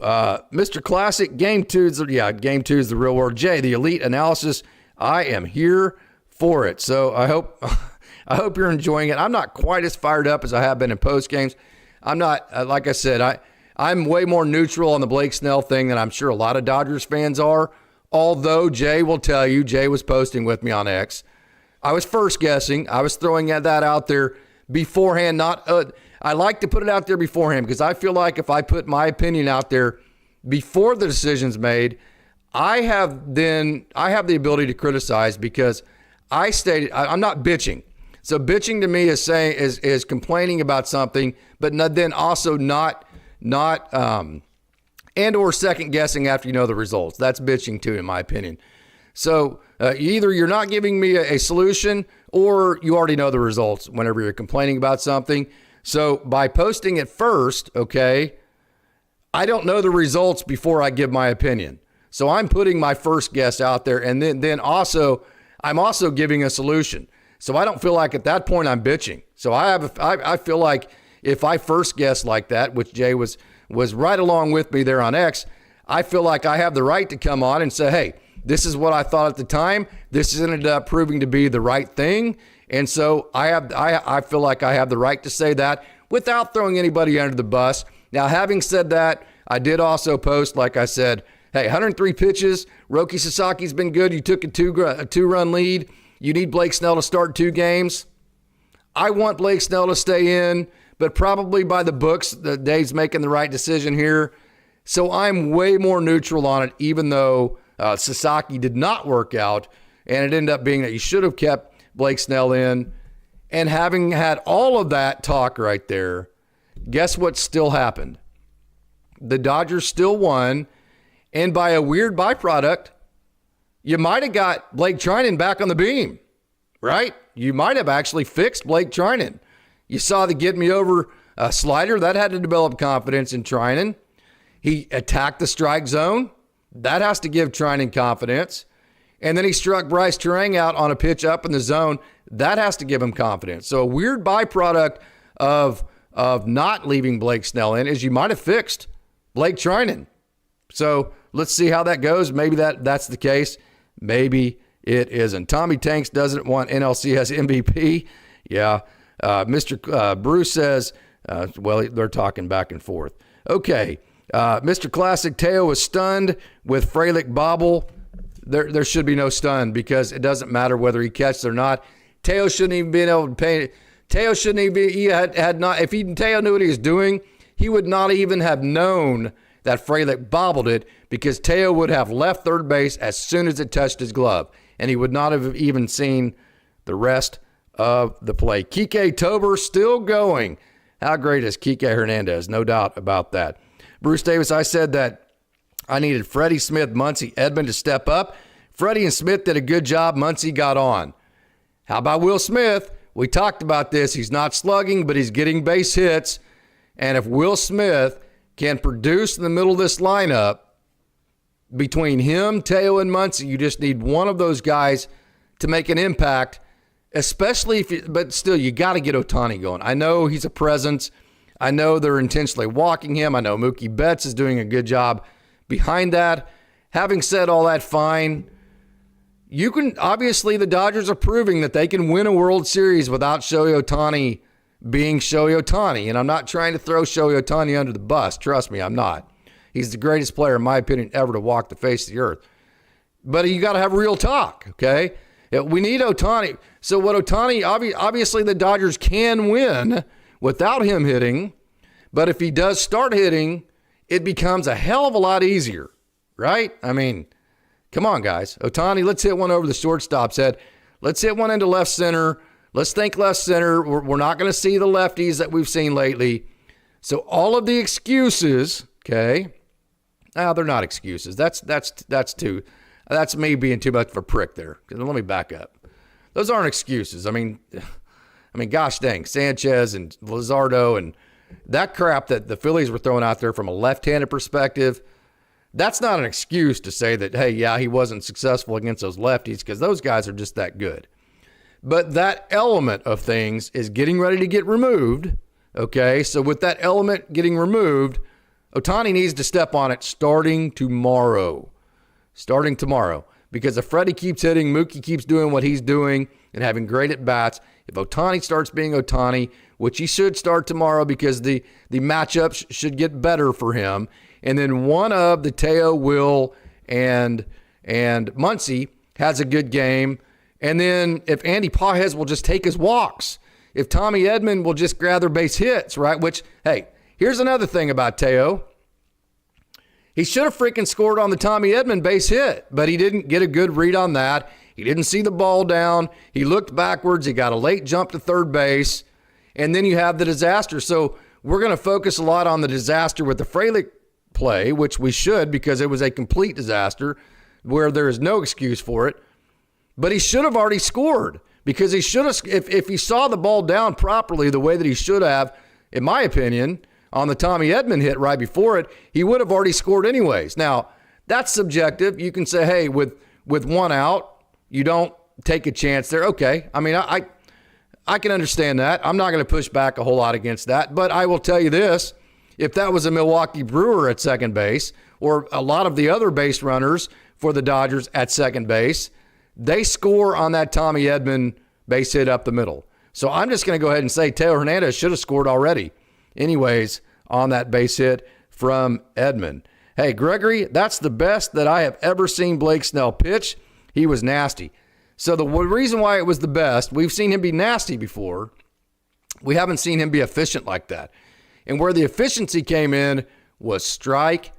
Mr. Classic, game 2 is the real world. Jay, the elite analysis, I am here for it. So I hope you're enjoying it. I'm not quite as fired up as I have been in post games. I'm not, like I said, I'm way more neutral on the Blake Snell thing than I'm sure a lot of Dodgers fans are. Although Jay will tell you, Jay was posting with me on X. I was first guessing. I was throwing that out there beforehand. I like to put it out there beforehand because I feel like if I put my opinion out there before the decision's made, I have the ability to criticize because I'm not bitching. So bitching to me is complaining about something, but then also not and or second guessing after you know the results. That's bitching too, in my opinion. So either you're not giving me a solution or you already know the results whenever you're complaining about something. So by posting it first, okay, I don't know the results before I give my opinion. So I'm putting my first guess out there, and then also I'm also giving a solution. So I don't feel like at that point I'm bitching. So I feel like if I first guess like that, which Jay was right along with me there on X, I feel like I have the right to come on and say, hey, this is what I thought at the time. This ended up proving to be the right thing. And so I feel like I have the right to say that without throwing anybody under the bus. Now, having said that, I did also post, like I said, hey, 103 pitches. Roki Sasaki's been good. You took a two-run lead. You need Blake Snell to start 2 games. I want Blake Snell to stay in, but probably by the books, Dave's making the right decision here. So I'm way more neutral on it, even though Sasaki did not work out, and it ended up being that you should have kept Blake Snell in. And having had all of that talk right there, guess what still happened? The Dodgers still won, and by a weird byproduct, you might have got Blake Trinan back on the beam, right? You might have actually fixed Blake Trinan. You saw the get me over slider. That had to develop confidence in Trinan. He attacked the strike zone. That has to give Trinan confidence. And then he struck Bryce Terang out on a pitch up in the zone. That has to give him confidence. So a weird byproduct of not leaving Blake Snell in is you might have fixed Blake Trinan. So let's see how that goes. Maybe that's the case. Maybe it isn't. Tommy Tanks doesn't want NLCS MVP. Yeah. Mr. Bruce says, well, they're talking back and forth. Okay. Mr. Classic Teo was stunned with Frelick bobble. There should be no stun because it doesn't matter whether he catches or not. Teo shouldn't even be able to pay. Teo shouldn't even be, he had not, if Teo knew what he was doing, he would not even have known that Frelick bobbled it because Teo would have left third base as soon as it touched his glove, and he would not have even seen the rest of the play. Kike Tober still going. How great is Kike Hernandez? No doubt about that. Bruce Davis, I said that I needed Freddie, Smith, Muncy, Edman to step up. Freddie and Smith did a good job. Muncy got on. How about Will Smith? We talked about this. He's not slugging, but he's getting base hits. And if Will Smith can produce in the middle of this lineup, between him, Teo, and Muncy, you just need one of those guys to make an impact, especially but still, you got to get Ohtani going. I know he's a presence. I know they're intentionally walking him. I know Mookie Betts is doing a good job behind that. Having said all that, fine. You can, obviously, the Dodgers are proving that they can win a World Series without Shohei Ohtani being Shohei Ohtani. And I'm not trying to throw Shohei Ohtani under the bus. Trust me, I'm not. He's the greatest player, in my opinion, ever to walk the face of the earth. But you got to have real talk, okay? We need Ohtani. So what Ohtani, obviously the Dodgers can win without him hitting. But if he does start hitting, it becomes a hell of a lot easier, right? I mean, come on, guys. Ohtani, let's hit one over the shortstop's head. Let's hit one into left center. Let's think left center. We're not going to see the lefties that we've seen lately. So all of the excuses, okay? No, they're not excuses. That's me being too much of a prick there. Let me back up. Those aren't excuses. I mean, gosh dang, Sanchez and Luzardo and that crap that the Phillies were throwing out there from a left-handed perspective, that's not an excuse to say that, hey, yeah, he wasn't successful against those lefties because those guys are just that good. But that element of things is getting ready to get removed, okay? So with that element getting removed, Ohtani needs to step on it starting tomorrow. Because if Freddie keeps hitting, Mookie keeps doing what he's doing and having great at-bats, if Ohtani starts being Ohtani, which he should start tomorrow because the matchups should get better for him, and then one of the Teo, Will, and Muncy has a good game, and then if Andy Pages will just take his walks, if Tommy Edman will just gather base hits, right? Which, hey, here's another thing about Teo. He should have freaking scored on the Tommy Edman base hit, but he didn't get a good read on that. He didn't see the ball down. He looked backwards. He got a late jump to third base, and then you have the disaster. So we're going to focus a lot on the disaster with the Frelick play, which we should because it was a complete disaster where there is no excuse for it. But he should have already scored because he should have, if he saw the ball down properly the way that he should have, in my opinion, on the Tommy Edman hit right before it, he would have already scored anyways. Now, that's subjective. You can say, hey, with one out, you don't take a chance there. Okay. I mean, I can understand that. I'm not going to push back a whole lot against that. But I will tell you this. if that was a Milwaukee Brewer at second base or a lot of the other base runners for the Dodgers at second base, they score on that Tommy Edman base hit up the middle. So I'm just going to go ahead and say Teo Hernandez should have scored already anyways on that base hit from Edman. Hey, Gregory, that's the best that I have ever seen Blake Snell pitch. He was nasty. So the reason why it was the best, we've seen him be nasty before. We haven't seen him be efficient like that. And where the efficiency came in was strike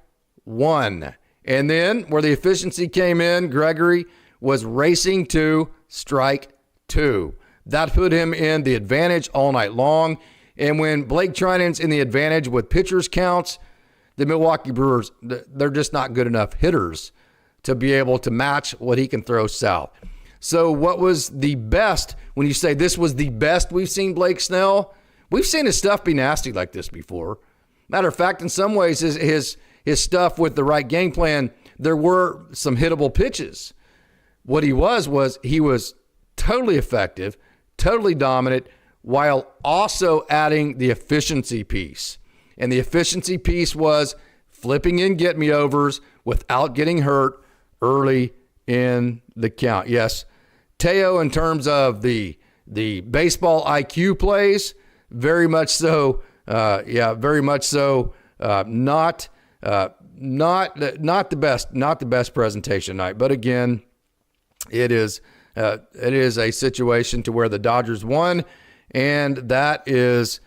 one. And then where the efficiency came in, Gregory, was racing to strike two. That put him in the advantage all night long. And when Blake Trinan's in the advantage with pitchers counts, the Milwaukee Brewers, they're just not good enough hitters to be able to match what he can throw south. So what was the best, when you say this was the best we've seen Blake Snell, we've seen his stuff be nasty like this before. Matter of fact, in some ways, his stuff with the right game plan, there were some hittable pitches. What he was totally effective, totally dominant, while also adding the efficiency piece. And the efficiency piece was flipping in get-me-overs without getting hurt early in the count. Yes, Teo, in terms of the baseball IQ plays, very much so. Very much so. Not the best presentation night. But again, it is a situation to where the Dodgers won, and that is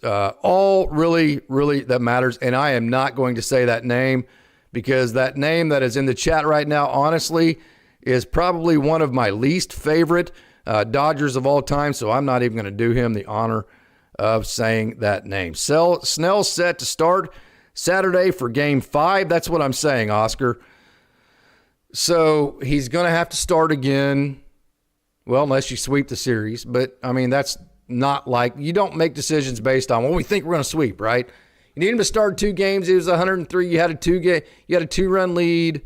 all really that matters. And I am not going to say that name, because that name that is in the chat right now, honestly, is probably one of my least favorite Dodgers of all time. So I'm not even going to do him the honor of saying that name. Snell set to start Saturday for Game 5. That's what I'm saying, Oscar. So he's going to have to start again. Well, unless you sweep the series. But, I mean, that's not like, you don't make decisions based on, well, we think we're going to sweep, right? You need him to start 2 games. He was 103. You had a 2-run lead,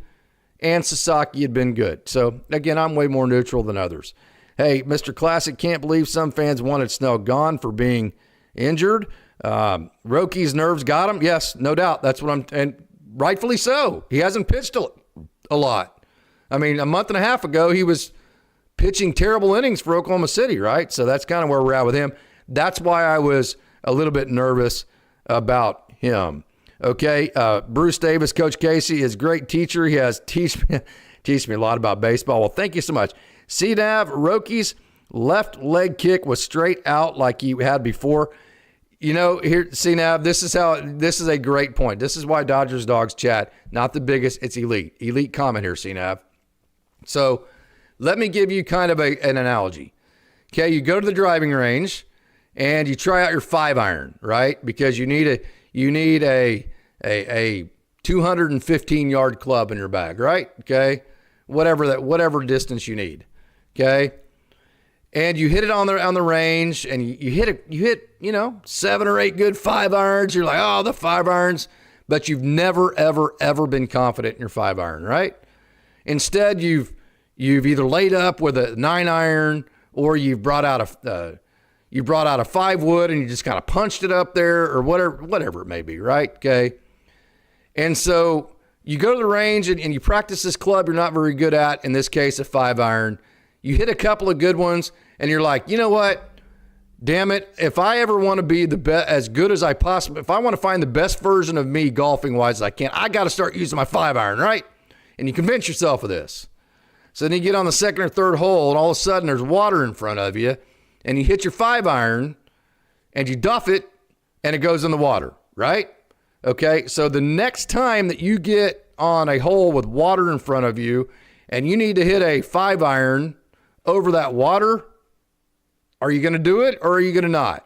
and Sasaki had been good. So, again, I'm way more neutral than others. Hey, Mr. Classic, can't believe some fans wanted Snell gone for being injured. Roki's nerves got him. Yes, no doubt. That's what and rightfully so. He hasn't pitched a lot. I mean, a month and a half ago, he was pitching terrible innings for Oklahoma City, right? So that's kind of where we're at with him. That's why I was a little bit nervous about him. Okay, Bruce Davis, Coach Casey is a great teacher. He has teach me a lot about baseball. Well, thank you so much. CNAV, Roki's left leg kick was straight out like he had before. You know, here, CNAV, this is a great point. This is why Dodgers Dogs chat, not the biggest, it's elite. Elite comment here, CNAV. So let me give you kind of an analogy. Okay, you go to the driving range and you try out your 5-iron, right? Because you need a 215-yard club in your bag, right? Okay, whatever distance you need. Okay, and you hit it on the range, and you hit 7 or 8 good 5-irons. You're like, oh, the 5-irons, but you've never ever been confident in your 5-iron, right? Instead, you've either laid up with a 9-iron, or you've brought out a 5-wood and you just kind of punched it up there, or whatever it may be, right? Okay. And so you go to the range and you practice this club you're not very good at, in this case, a 5-iron. You hit a couple of good ones and you're like, you know what? Damn it. If I ever want to be as good as I possibly, if I want to find the best version of me golfing wise as I can, I got to start using my 5-iron, right? And you convince yourself of this. So then you get on the second or third hole and all of a sudden there's water in front of you, and you hit your 5-iron and you duff it and it goes in the water, right? Okay, so the next time that you get on a hole with water in front of you and you need to hit a 5-iron over that water, are you going to do it or are you going to not?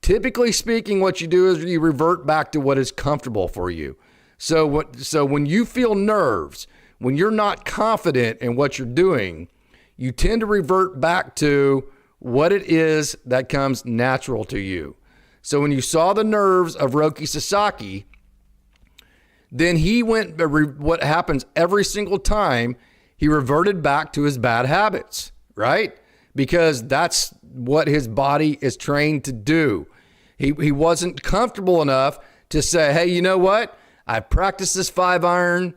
Typically speaking, what you do is you revert back to what is comfortable for you. So when you feel nerves, when you're not confident in what you're doing, you tend to revert back to what it is that comes natural to you. So when you saw the nerves of Roki Sasaki, then he went, what happens every single time, he reverted back to his bad habits, right? Because that's what his body is trained to do. He wasn't comfortable enough to say, hey, you know what? I practiced this 5-iron.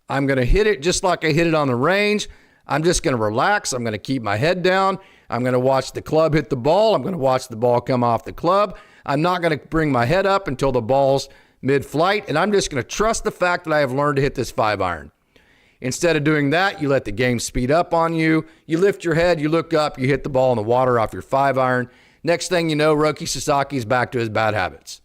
I'm going to hit it just like I hit it on the range. I'm just going to relax. I'm going to keep my head down. I'm going to watch the club hit the ball. I'm going to watch the ball come off the club. I'm not going to bring my head up until the ball's mid-flight, and I'm just going to trust the fact that I have learned to hit this 5-iron. Instead of doing that, you let the game speed up on you. You lift your head, you look up, you hit the ball in the water off your 5-iron. Next thing you know, Roki Sasaki's back to his bad habits.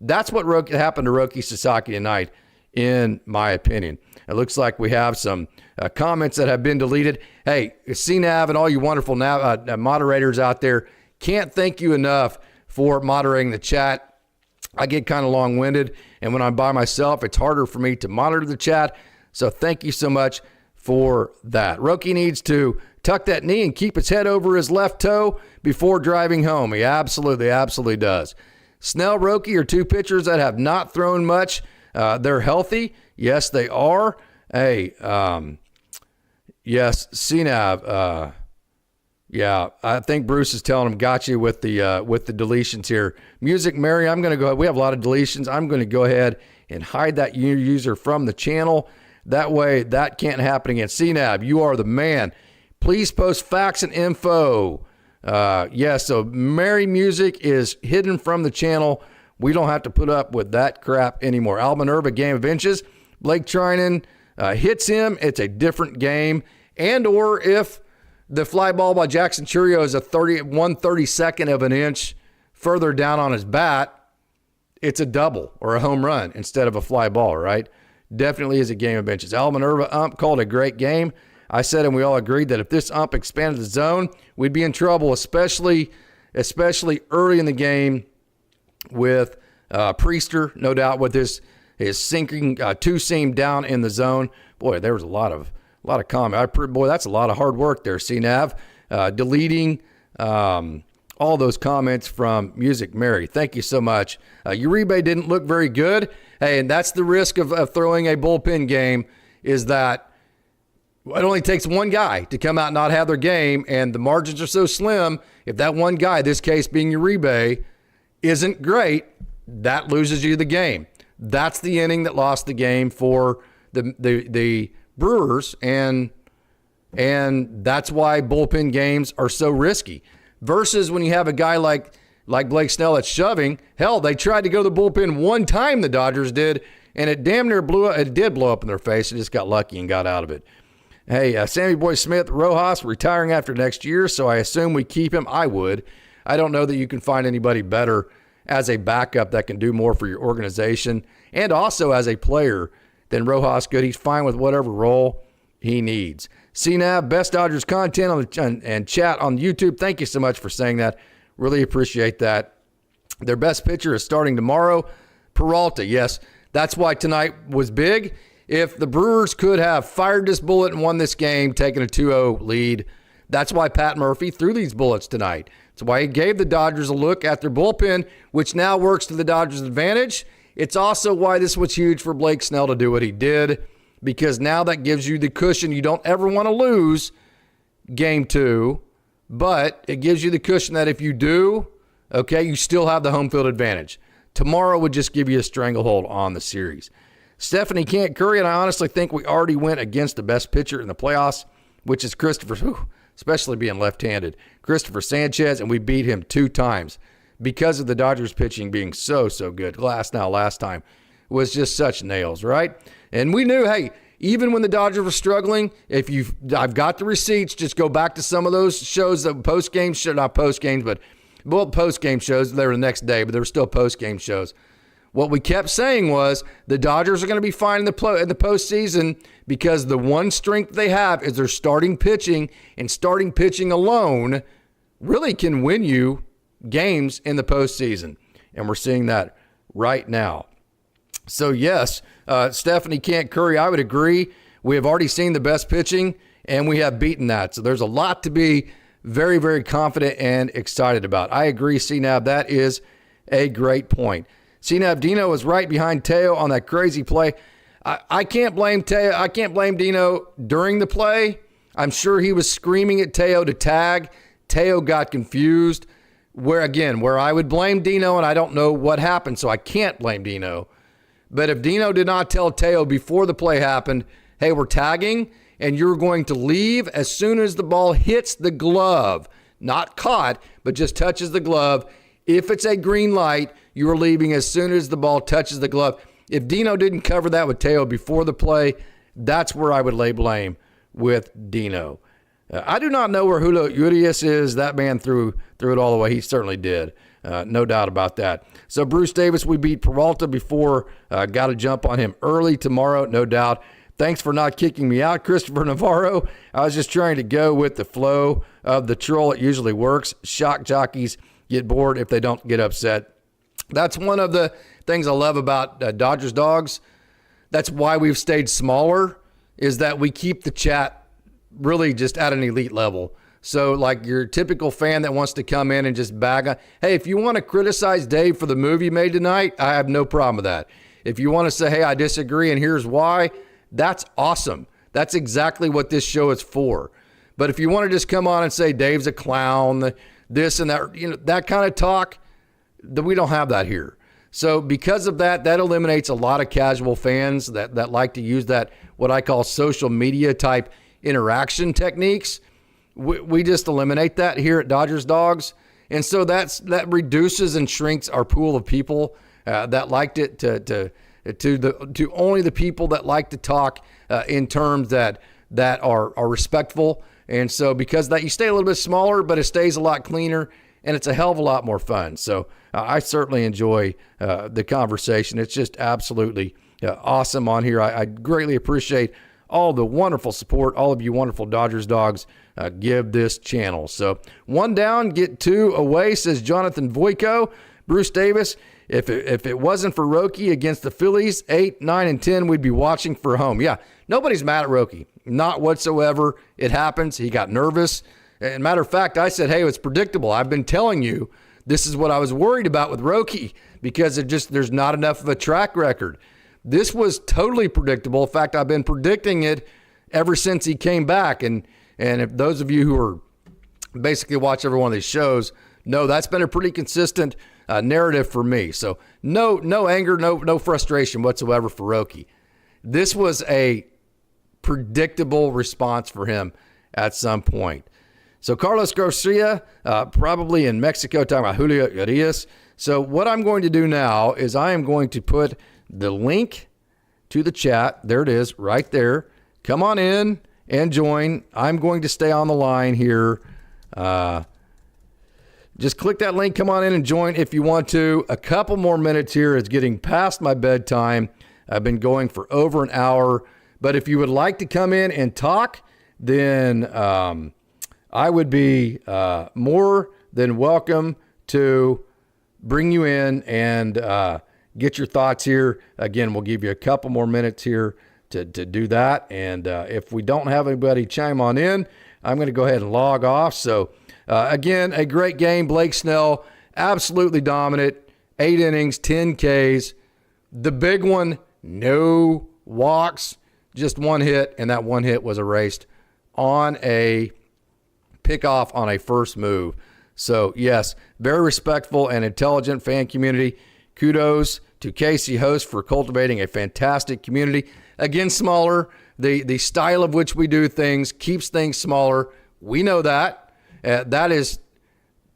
That's what happened to Roki Sasaki tonight, in my opinion. It looks like we have some comments that have been deleted. Hey, CNAV and all you wonderful moderators out there, can't thank you enough for moderating the chat. I get kind of long-winded, and when I'm by myself, it's harder for me to monitor the chat. So thank you so much for that. Roki needs to tuck that knee and keep his head over his left toe before driving home. He absolutely does. Snell, Roki are two pitchers that have not thrown much. They're healthy. Yes, they are. Hey, yes, CNAV. Yeah, I think Bruce is telling him, got you with the deletions here. Music Mary, I'm going to go. We have a lot of deletions. I'm going to go ahead and hide that user from the channel. That way, that can't happen again. CNAB, you are the man. Please post facts and info. So Mary Music is hidden from the channel. We don't have to put up with that crap anymore. Al Minerva, game of inches. Blake Trinan hits him. It's a different game. And or if the fly ball by Jackson Churio is a 1/32 of an inch further down on his bat, it's a double or a home run instead of a fly ball, right? Definitely is a game of inches. Al Minerva ump called a great game. I said, and we all agreed that if this ump expanded the zone, we'd be in trouble, especially early in the game with Priester, no doubt, with his sinking two-seam down in the zone. Boy, there was a lot of comment. Boy, that's a lot of hard work there, CNAV. Deleting all those comments from Music Mary. Thank you so much. Uribe didn't look very good. Hey, and that's the risk of throwing a bullpen game, is that it only takes one guy to come out and not have their game, and the margins are so slim. If that one guy, this case being Uribe, isn't great, that loses you the game. That's the inning that lost the game for the Brewers, and that's why bullpen games are so risky. Versus when you have a guy like Blake Snell that's shoving. Hell, they tried to go to the bullpen one time, the Dodgers did, and it damn near blew up. It did blow up in their face. It just got lucky and got out of it. Hey, Sammy Boy Smith, Rojas retiring after next year, so I assume we keep him. I would. I don't know that you can find anybody better as a backup that can do more for your organization and also as a player than Rojas could. He's fine with whatever role he needs. CNAV, best Dodgers content and chat on YouTube. Thank you so much for saying that. Really appreciate that. Their best pitcher is starting tomorrow. Peralta, yes. That's why tonight was big. If the Brewers could have fired this bullet and won this game, taking a 2-0 lead, that's why Pat Murphy threw these bullets tonight. That's why he gave the Dodgers a look at their bullpen, which now works to the Dodgers' advantage. It's also why this was huge for Blake Snell to do what he did, because now that gives you the cushion. You don't ever want to lose game 2, but it gives you the cushion that if you do, okay, you still have the home field advantage. Tomorrow would just give you a stranglehold on the series. Stephanie can't Curry, and I honestly think we already went against the best pitcher in the playoffs, which is Christopher, especially being left-handed, Christopher Sanchez, and we beat him 2 times because of the Dodgers pitching being so good. Last time was just such nails, right? And we knew, hey, even when the Dodgers were struggling, I've got the receipts, just go back to some of those shows, the post-game show, not post-games, but post-game shows. They were the next day, but they were still post-game shows. What we kept saying was the Dodgers are going to be fine in the postseason because the one strength they have is their starting pitching, and starting pitching alone really can win you games in the postseason. And we're seeing that right now. So, yes, Stephanie can't Curry, I would agree. We have already seen the best pitching, and we have beaten that. So there's a lot to be very, very confident and excited about. I agree, CNAB. That is a great point. CNAB, Dino was right behind Teo on that crazy play. I can't blame Teo. I can't blame Dino during the play. I'm sure he was screaming at Teo to tag. Teo got confused. where I would blame Dino, and I don't know what happened, so I can't blame Dino. But if Dino did not tell Teo before the play happened, hey, we're tagging, and you're going to leave as soon as the ball hits the glove, not caught, but just touches the glove. If it's a green light, you are leaving as soon as the ball touches the glove. If Dino didn't cover that with Teo before the play, that's where I would lay blame with Dino. I do not know where Julio Urias is. That man threw it all the way. He certainly did. No doubt about that. So Bruce Davis, we beat Peralta before. Got to jump on him early tomorrow, no doubt. Thanks for not kicking me out, Christopher Navarro. I was just trying to go with the flow of the troll. It usually works. Shock jockeys get bored if they don't get upset. That's one of the things I love about Dodgers Dogs. That's why we've stayed smaller, is that we keep the chat really just at an elite level. So like your typical fan that wants to come in and just bag on, hey, if you want to criticize Dave for the move he made tonight, I have no problem with that. If you want to say, hey, I disagree and here's why, that's awesome. That's exactly what this show is for. But if you want to just come on and say Dave's a clown, this and that, that kind of talk, we don't have that here. So because of that, that eliminates a lot of casual fans that like to use that, what I call social media type interaction techniques. We just eliminate that here at Dodgers Dogs. And so that reduces and shrinks our pool of people that liked it to only the people that like to talk in terms that are respectful. And so because of that, you stay a little bit smaller, but it stays a lot cleaner and it's a hell of a lot more fun. So I certainly enjoy the conversation. It's just absolutely awesome on here. I greatly appreciate all the wonderful support all of you wonderful Dodgers Dogs give this channel. So 1 down, get 2 away, says Jonathan Voico. Bruce Davis, if it wasn't for Roki against the Phillies, 8, 9, and 10, we'd be watching for home. Yeah, nobody's mad at Roki. Not whatsoever. It happens. He got nervous. And matter of fact, I said, hey, it's predictable. I've been telling you this is what I was worried about with Roki because there's not enough of a track record. This was totally predictable. In fact, I've been predicting it ever since he came back. And if those of you who are basically watch every one of these shows know that's been a pretty consistent narrative for me. So no anger, no frustration whatsoever for Roki. This was a predictable response for him at some point. So Carlos Garcia, probably in Mexico, talking about Julio Urias. So what I'm going to do now is I am going to put the link to the chat. There it is right there. Come on in and join. I'm going to stay on the line here. Just click that link. Come on in and join if you want to. A couple more minutes here. It's getting past my bedtime. I've been going for over an hour. But if you would like to come in and talk, then I would be more than welcome to bring you in and get your thoughts here. Again, we'll give you a couple more minutes here to do that. And if we don't have anybody chime on in, I'm going to go ahead and log off. So, again, a great game. Blake Snell, absolutely dominant. 8 innings, 10 Ks. The big one, no walks, just 1 hit, and that 1 hit was erased on a pickoff on a first move. So, yes, very respectful and intelligent fan community. Kudos to Casey Host for cultivating a fantastic community. Again, smaller. The style of which we do things keeps things smaller. We know that. That is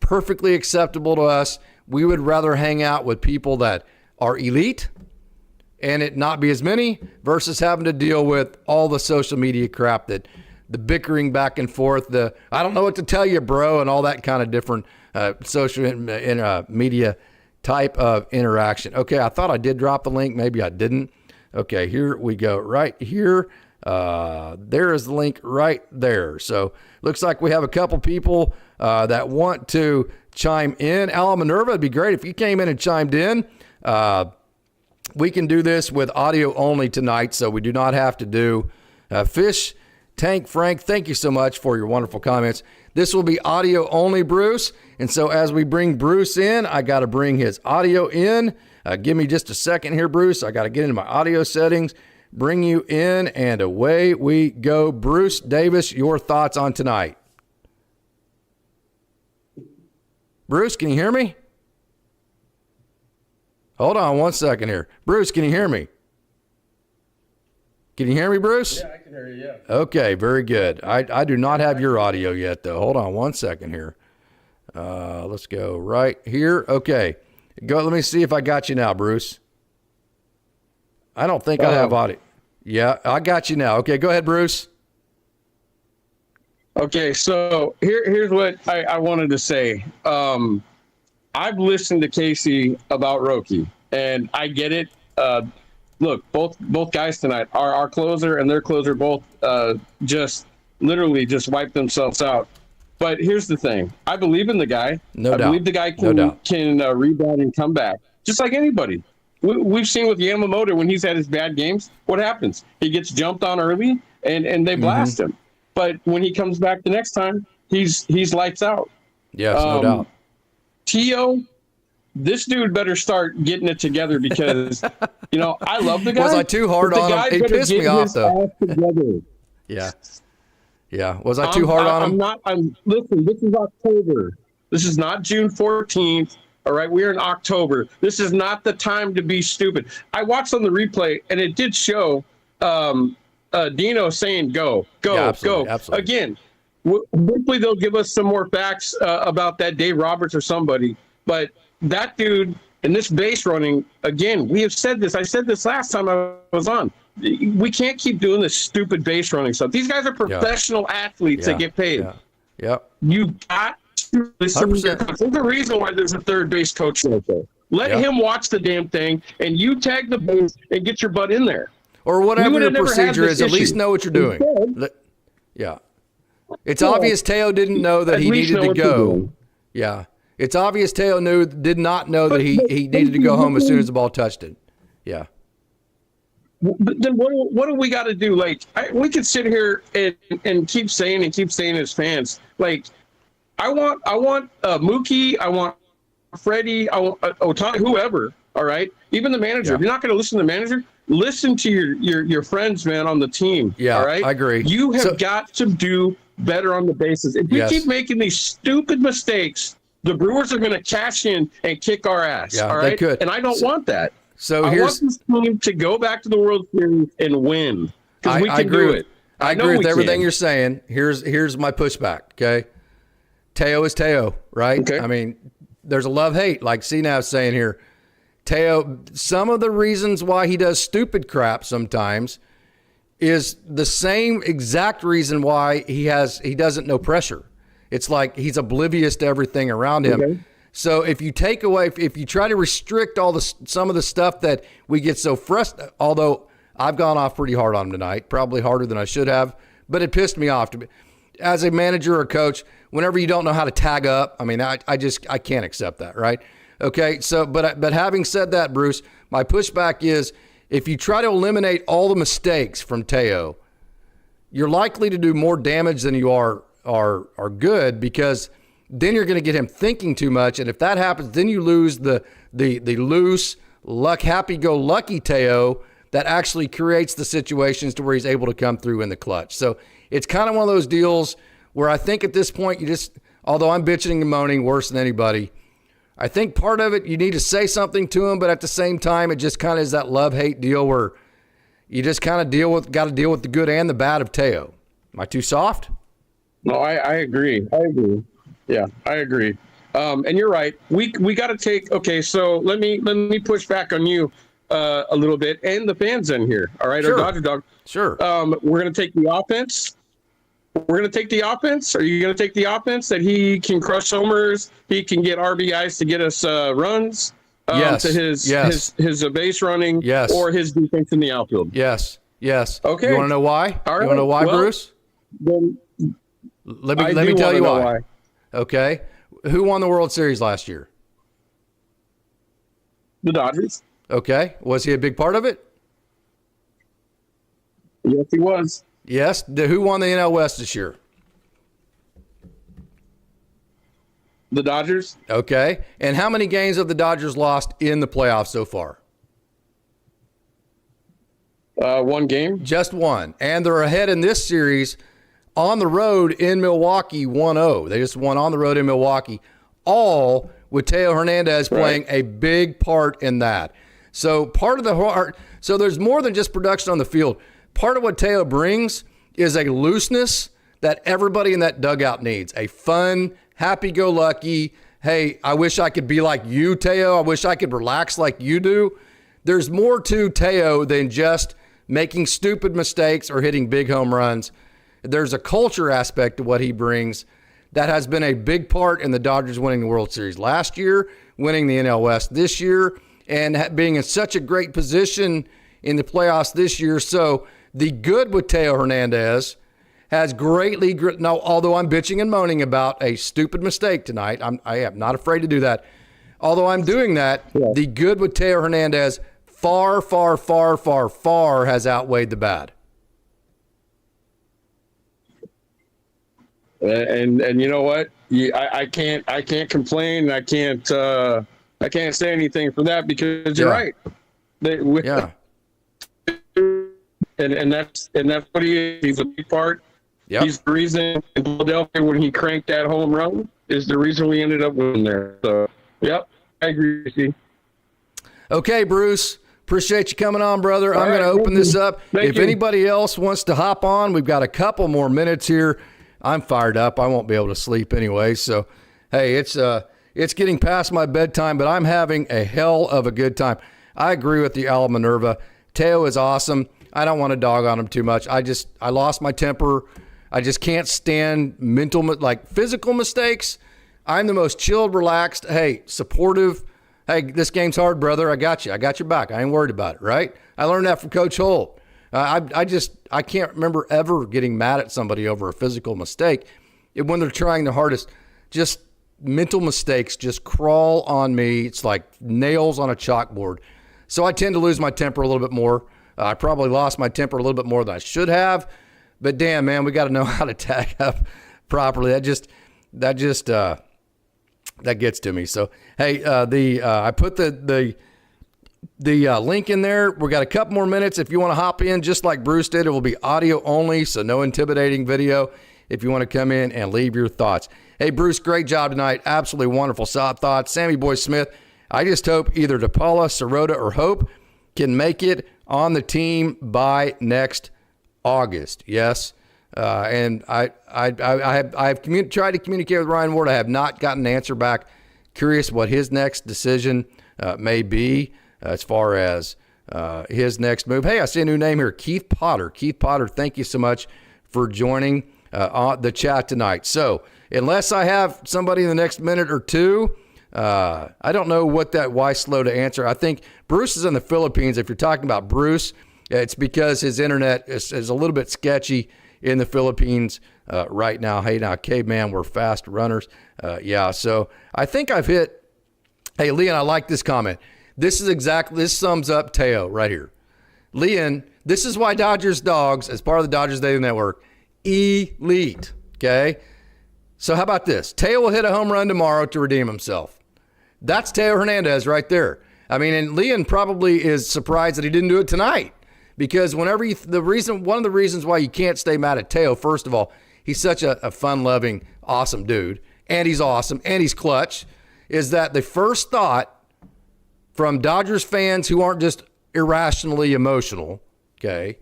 perfectly acceptable to us. We would rather hang out with people that are elite and it not be as many versus having to deal with all the social media crap, that the bickering back and forth, the I don't know what to tell you, bro, and all that kind of different social media type of interaction. Okay, I thought I did drop the link. Maybe I didn't. Okay, here we go. Right here. There is the link right there. So looks like we have a couple people that want to chime in. Ala Minerva, it'd be great if you came in and chimed in. We can do this with audio only tonight, so we do not have to do Fish Tank Frank. Thank you so much for your wonderful comments. This will be audio only, Bruce. And so as we bring Bruce in, I got to bring his audio in. Give me just a second here, Bruce. I got to get into my audio settings, bring you in, and away we go. Bruce Davis, your thoughts on tonight. Bruce, can you hear me? Hold on 1 second here. Bruce, can you hear me? Can you hear me, Bruce? Yeah, I can hear you, yeah. Okay, very good. I do not have your audio yet, though. Hold on 1 second here. Let's go right here. Okay. Go. Let me see if I got you now, Bruce. I don't think I have audio. Yeah, I got you now. Okay, go ahead, Bruce. Okay, so here's what I wanted to say. I've listened to Casey about Roki, and I get it. Look, both guys tonight, our closer and their closer both just literally just wiped themselves out. But here's the thing. I believe in the guy. No doubt. I believe the guy can rebound and come back, just like anybody. We've seen with Yamamoto when he's had his bad games, what happens? He gets jumped on early, and they blast him. But when he comes back the next time, he's lights out. Yes, no doubt. Tio, this dude better start getting it together because, I love the guy. Was I too hard on him? It pissed me off, though. Yeah. Yeah. Was I too hard on him? Listen, this is October. This is not June 14th. All right. We're in October. This is not the time to be stupid. I watched on the replay and it did show Dino saying, go. Absolutely. Again, hopefully they'll give us some more facts about that Dave Roberts or somebody. But that dude and this base running, again, we have said this. I said this last time I was on. We can't keep doing this stupid base running stuff. These guys are professional athletes that get paid. You got to listen to their coach. There's a reason why there's a third base coach right there. Let him watch the damn thing, and you tag the base and get your butt in there. Or whatever your procedure is, at least know what you're doing. It's obvious Teo didn't know that he needed to go. Yeah. It's obvious Teo did not know that he needed to go home as soon as the ball touched it. Yeah. But then what do we got to do? Like, we could sit here and keep saying as fans, like, I want Mookie, I want Freddie, I want Otani, whoever. All right, even the manager. If you're not going to listen to the manager, listen to your friends, man, on the team. Yeah, all right, I agree. You have got to do better on the bases. If we keep making these stupid mistakes, the Brewers are going to cash in and kick our ass. Yeah, all right, they could. And I don't want that. So I want this team to go back to the World Series and win because we can do it. I agree with everything you're saying. Here's my pushback. Okay, Teo is Teo, right? Okay. I mean, there's a love-hate, like CNAV's saying here. Teo, some of the reasons why he does stupid crap sometimes is the same exact reason why he doesn't know pressure. It's like he's oblivious to everything around him. Okay. So if you take away, if you try to restrict some of the stuff that we get so frustrated, although I've gone off pretty hard on him tonight, probably harder than I should have, but it pissed me off. As a manager or coach, whenever you don't know how to tag up, I mean, I can't accept that, right? Okay, so but having said that, Bruce, my pushback is if you try to eliminate all the mistakes from Teo, you're likely to do more damage than you are good, because then you're going to get him thinking too much, and if that happens, then you lose the loose, happy-go-lucky Teo that actually creates the situations to where he's able to come through in the clutch. So it's kind of one of those deals where I think at this point although I'm bitching and moaning worse than anybody, I think part of it, you need to say something to him, but at the same time, it just kind of is that love-hate deal where you just kind of got to deal with the good and the bad of Teo. Am I too soft? No, I agree. Yeah, I agree. And you're right. We got to take. Okay, so let me push back on you a little bit, and the fans in here. All right, sure. Our Dodger Dog. Sure. We're gonna take the offense. We're gonna take the offense. Are you gonna take the offense that he can crush homers? He can get RBIs to get us runs. Yes. To his base running. Yes. Or his defense in the outfield. Yes. Okay. You want to know why? All right. You want to know why, Bruce? Then let me tell you why. Okay. Who won the World Series last year? The Dodgers. Okay. Was he a big part of it? Yes, he was. Yes. Who won the NL West this year? The Dodgers. Okay. And how many games have the Dodgers lost in the playoffs so far? One game. Just one. And they're ahead in this series on the road in Milwaukee 1-0. They just won on the road in Milwaukee. all with Teo Hernandez playing a big part in that. So part of the heart, so there's more than just production on the field. Part of what Teo brings is a looseness that everybody in that dugout needs. A fun, happy-go-lucky, hey, I wish I could be like you, Teo. I wish I could relax like you do. There's more to Teo than just making stupid mistakes or hitting big home runs. There's a culture aspect to what he brings that has been a big part in the Dodgers winning the World Series last year, winning the NL West this year, and being in such a great position in the playoffs this year. So the good with Teo Hernandez has greatly, now, although I'm bitching and moaning about a stupid mistake tonight, I am not afraid to do that. Although I'm doing that, the good with Teo Hernandez far, far, far, far, far has outweighed the bad. And you know what? I can't complain. I can't say anything for that because you're right. And that's what he is. He's a big part. Yep. He's the reason in Philadelphia when he cranked that home run is the reason we ended up winning there. So, yep, I agree with you. Okay, Bruce. Appreciate you coming on, brother. I'm going to open this up. If anybody else wants to hop on, we've got a couple more minutes here. I'm fired up. I won't be able to sleep anyway. So, hey, it's getting past my bedtime, but I'm having a hell of a good time. I agree with the Al Minerva. Teo is awesome. I don't want to dog on him too much. I lost my temper. I just can't stand physical mistakes. I'm the most chilled, relaxed, hey, supportive. Hey, this game's hard, brother. I got you. I got your back. I ain't worried about it, right? I learned that from Coach Holt. I can't remember ever getting mad at somebody over a physical mistake. When they're trying the hardest, just mental mistakes just crawl on me. It's like nails on a chalkboard. So I tend to lose my temper a little bit more. I probably lost my temper a little bit more than I should have. But damn, man, we got to know how to tag up properly. That gets to me. So hey, I put the link in there. We got a couple more minutes. If you want to hop in, just like Bruce did, it will be audio only, so no intimidating video. If you want to come in and leave your thoughts. Hey, Bruce, great job tonight. Absolutely wonderful thoughts. Sammy Boy Smith. I just hope either DePaula, Sirota, or Hope can make it on the team by next August. Yes. And I've tried to communicate with Ryan Ward. I have not gotten an answer back. Curious what his next decision may be as far as his next move. Hey, I see a new name here, Keith Potter. Keith Potter, thank you so much for joining on the chat tonight. So unless I have somebody in the next minute or two, I don't know why slow to answer. I think Bruce is in the Philippines. If you're talking about Bruce, it's because his internet is a little bit sketchy in the Philippines right now. Hey, now, caveman, we're fast runners. So I think I've hit. Hey, Leon, I like this comment. This sums up Teo right here. Leon, this is why Dodgers Dawgs, as part of the Dodgers Daily Network, elite. Okay? So how about this? Teo will hit a home run tomorrow to redeem himself. That's Teo Hernandez right there. I mean, and Leon probably is surprised that he didn't do it tonight. Because one of the reasons why you can't stay mad at Teo, first of all, he's such a fun-loving, awesome dude, and he's awesome, and he's clutch, is that the first thought from Dodgers fans who aren't just irrationally emotional, okay,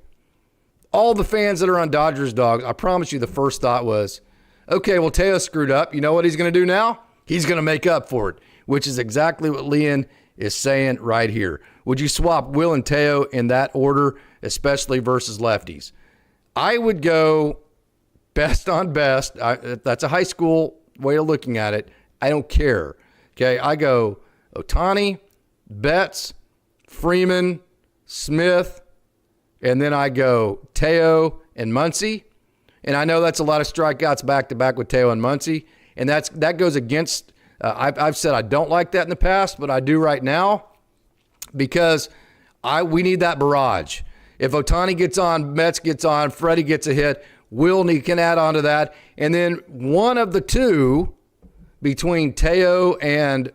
all the fans that are on Dodgers Dawgs, I promise you the first thought was, okay, well, Teo screwed up. You know what he's going to do now? He's going to make up for it, which is exactly what Leon is saying right here. Would you swap Will and Teo in that order, especially versus lefties? I would go best on best. That's a high school way of looking at it. I don't care. Okay, I go Ohtani, Betts, Freeman, Smith, and then I go Teo and Muncy. And I know that's a lot of strikeouts back-to-back with Teo and Muncy, and that goes against I've said I don't like that in the past, but I do right now because we need that barrage. If Ohtani gets on, Betts gets on, Freddie gets a hit, Wilney can add on to that, and then one of the two between Teo and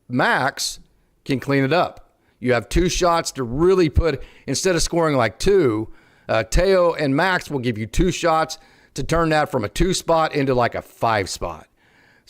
Max can clean it up. You have two shots to really put, instead of scoring like two, Teo and Max will give you two shots to turn that from a 2 spot into like a 5 spot.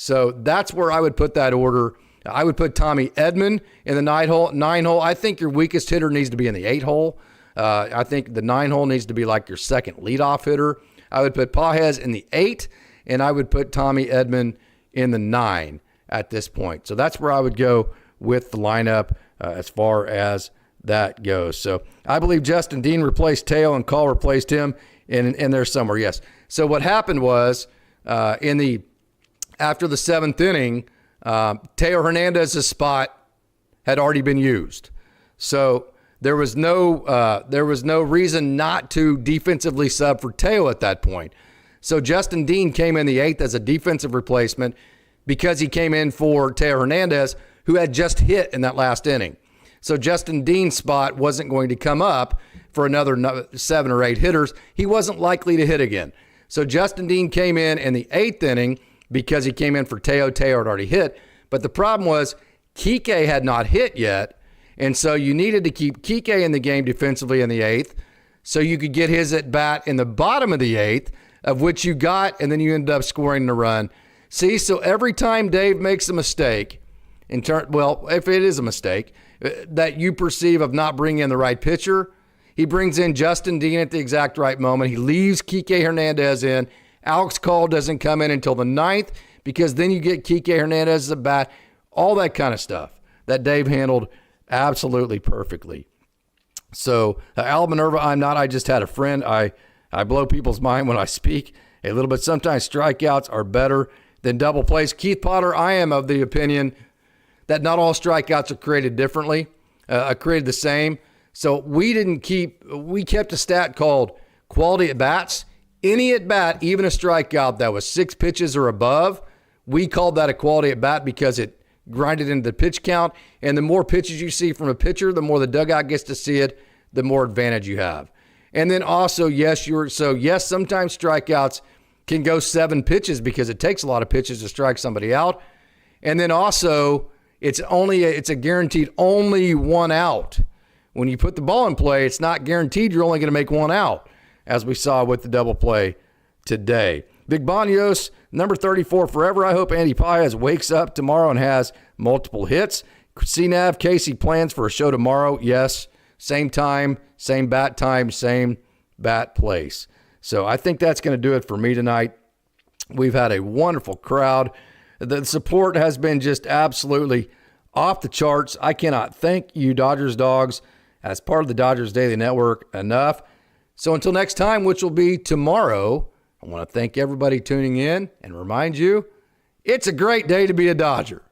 So that's where I would put that order. I would put Tommy Edman in the 9 hole. I think your weakest hitter needs to be in the 8 hole. I think the 9 hole needs to be like your second leadoff hitter. I would put Pages in the 8, and I would put Tommy Edman in the 9 at this point. So that's where I would go with the lineup as far as that goes. So I believe Justin Dean replaced Teo and Call replaced him in there somewhere. Yes. So what happened was after the 7th inning, Teo Hernandez's spot had already been used. So there was no reason not to defensively sub for Teo at that point. So Justin Dean came in the 8th as a defensive replacement because he came in for Teo Hernandez, who had just hit in that last inning. So Justin Dean's spot wasn't going to come up for another 7 or 8 hitters. He wasn't likely to hit again. So Justin Dean came in the 8th inning because he came in for Teo. Teo had already hit. But the problem was Kike had not hit yet. And so you needed to keep Kike in the game defensively in the 8th so you could get his at bat in the bottom of the 8th, of which you got, and then you ended up scoring the run. See, so every time Dave makes a mistake, if it is a mistake, that you perceive of not bringing in the right pitcher, he brings in Justin Dean at the exact right moment. He leaves Kike Hernandez in. Alex Call doesn't come in until the 9th because then you get Kike Hernandez at bat, all that kind of stuff that Dave handled absolutely perfectly. So Al Minerva, I just had a friend. I blow people's mind when I speak a little bit. Sometimes strikeouts are better than double plays. Keith Potter, I am of the opinion that not all strikeouts are created differently, created the same. So we kept a stat called quality at bats. Any at bat, even a strikeout that was 6 pitches or above, we called that a quality at bat because it grinded into the pitch count. And the more pitches you see from a pitcher, the more the dugout gets to see it, the more advantage you have. And then also, yes, sometimes strikeouts can go 7 pitches because it takes a lot of pitches to strike somebody out. And then also, it's a guaranteed only 1 out. When you put the ball in play, it's not guaranteed you're only going to make 1 out, as we saw with the double play today. Big Banyos, number 34 forever. I hope Andy Pages wakes up tomorrow and has multiple hits. CNAV, Casey plans for a show tomorrow. Yes, same time, same bat time, same bat place. So I think that's going to do it for me tonight. We've had a wonderful crowd. The support has been just absolutely off the charts. I cannot thank you, Dodgers Dogs, as part of the Dodgers Daily Network enough. So until next time, which will be tomorrow, I want to thank everybody tuning in and remind you, it's a great day to be a Dodger.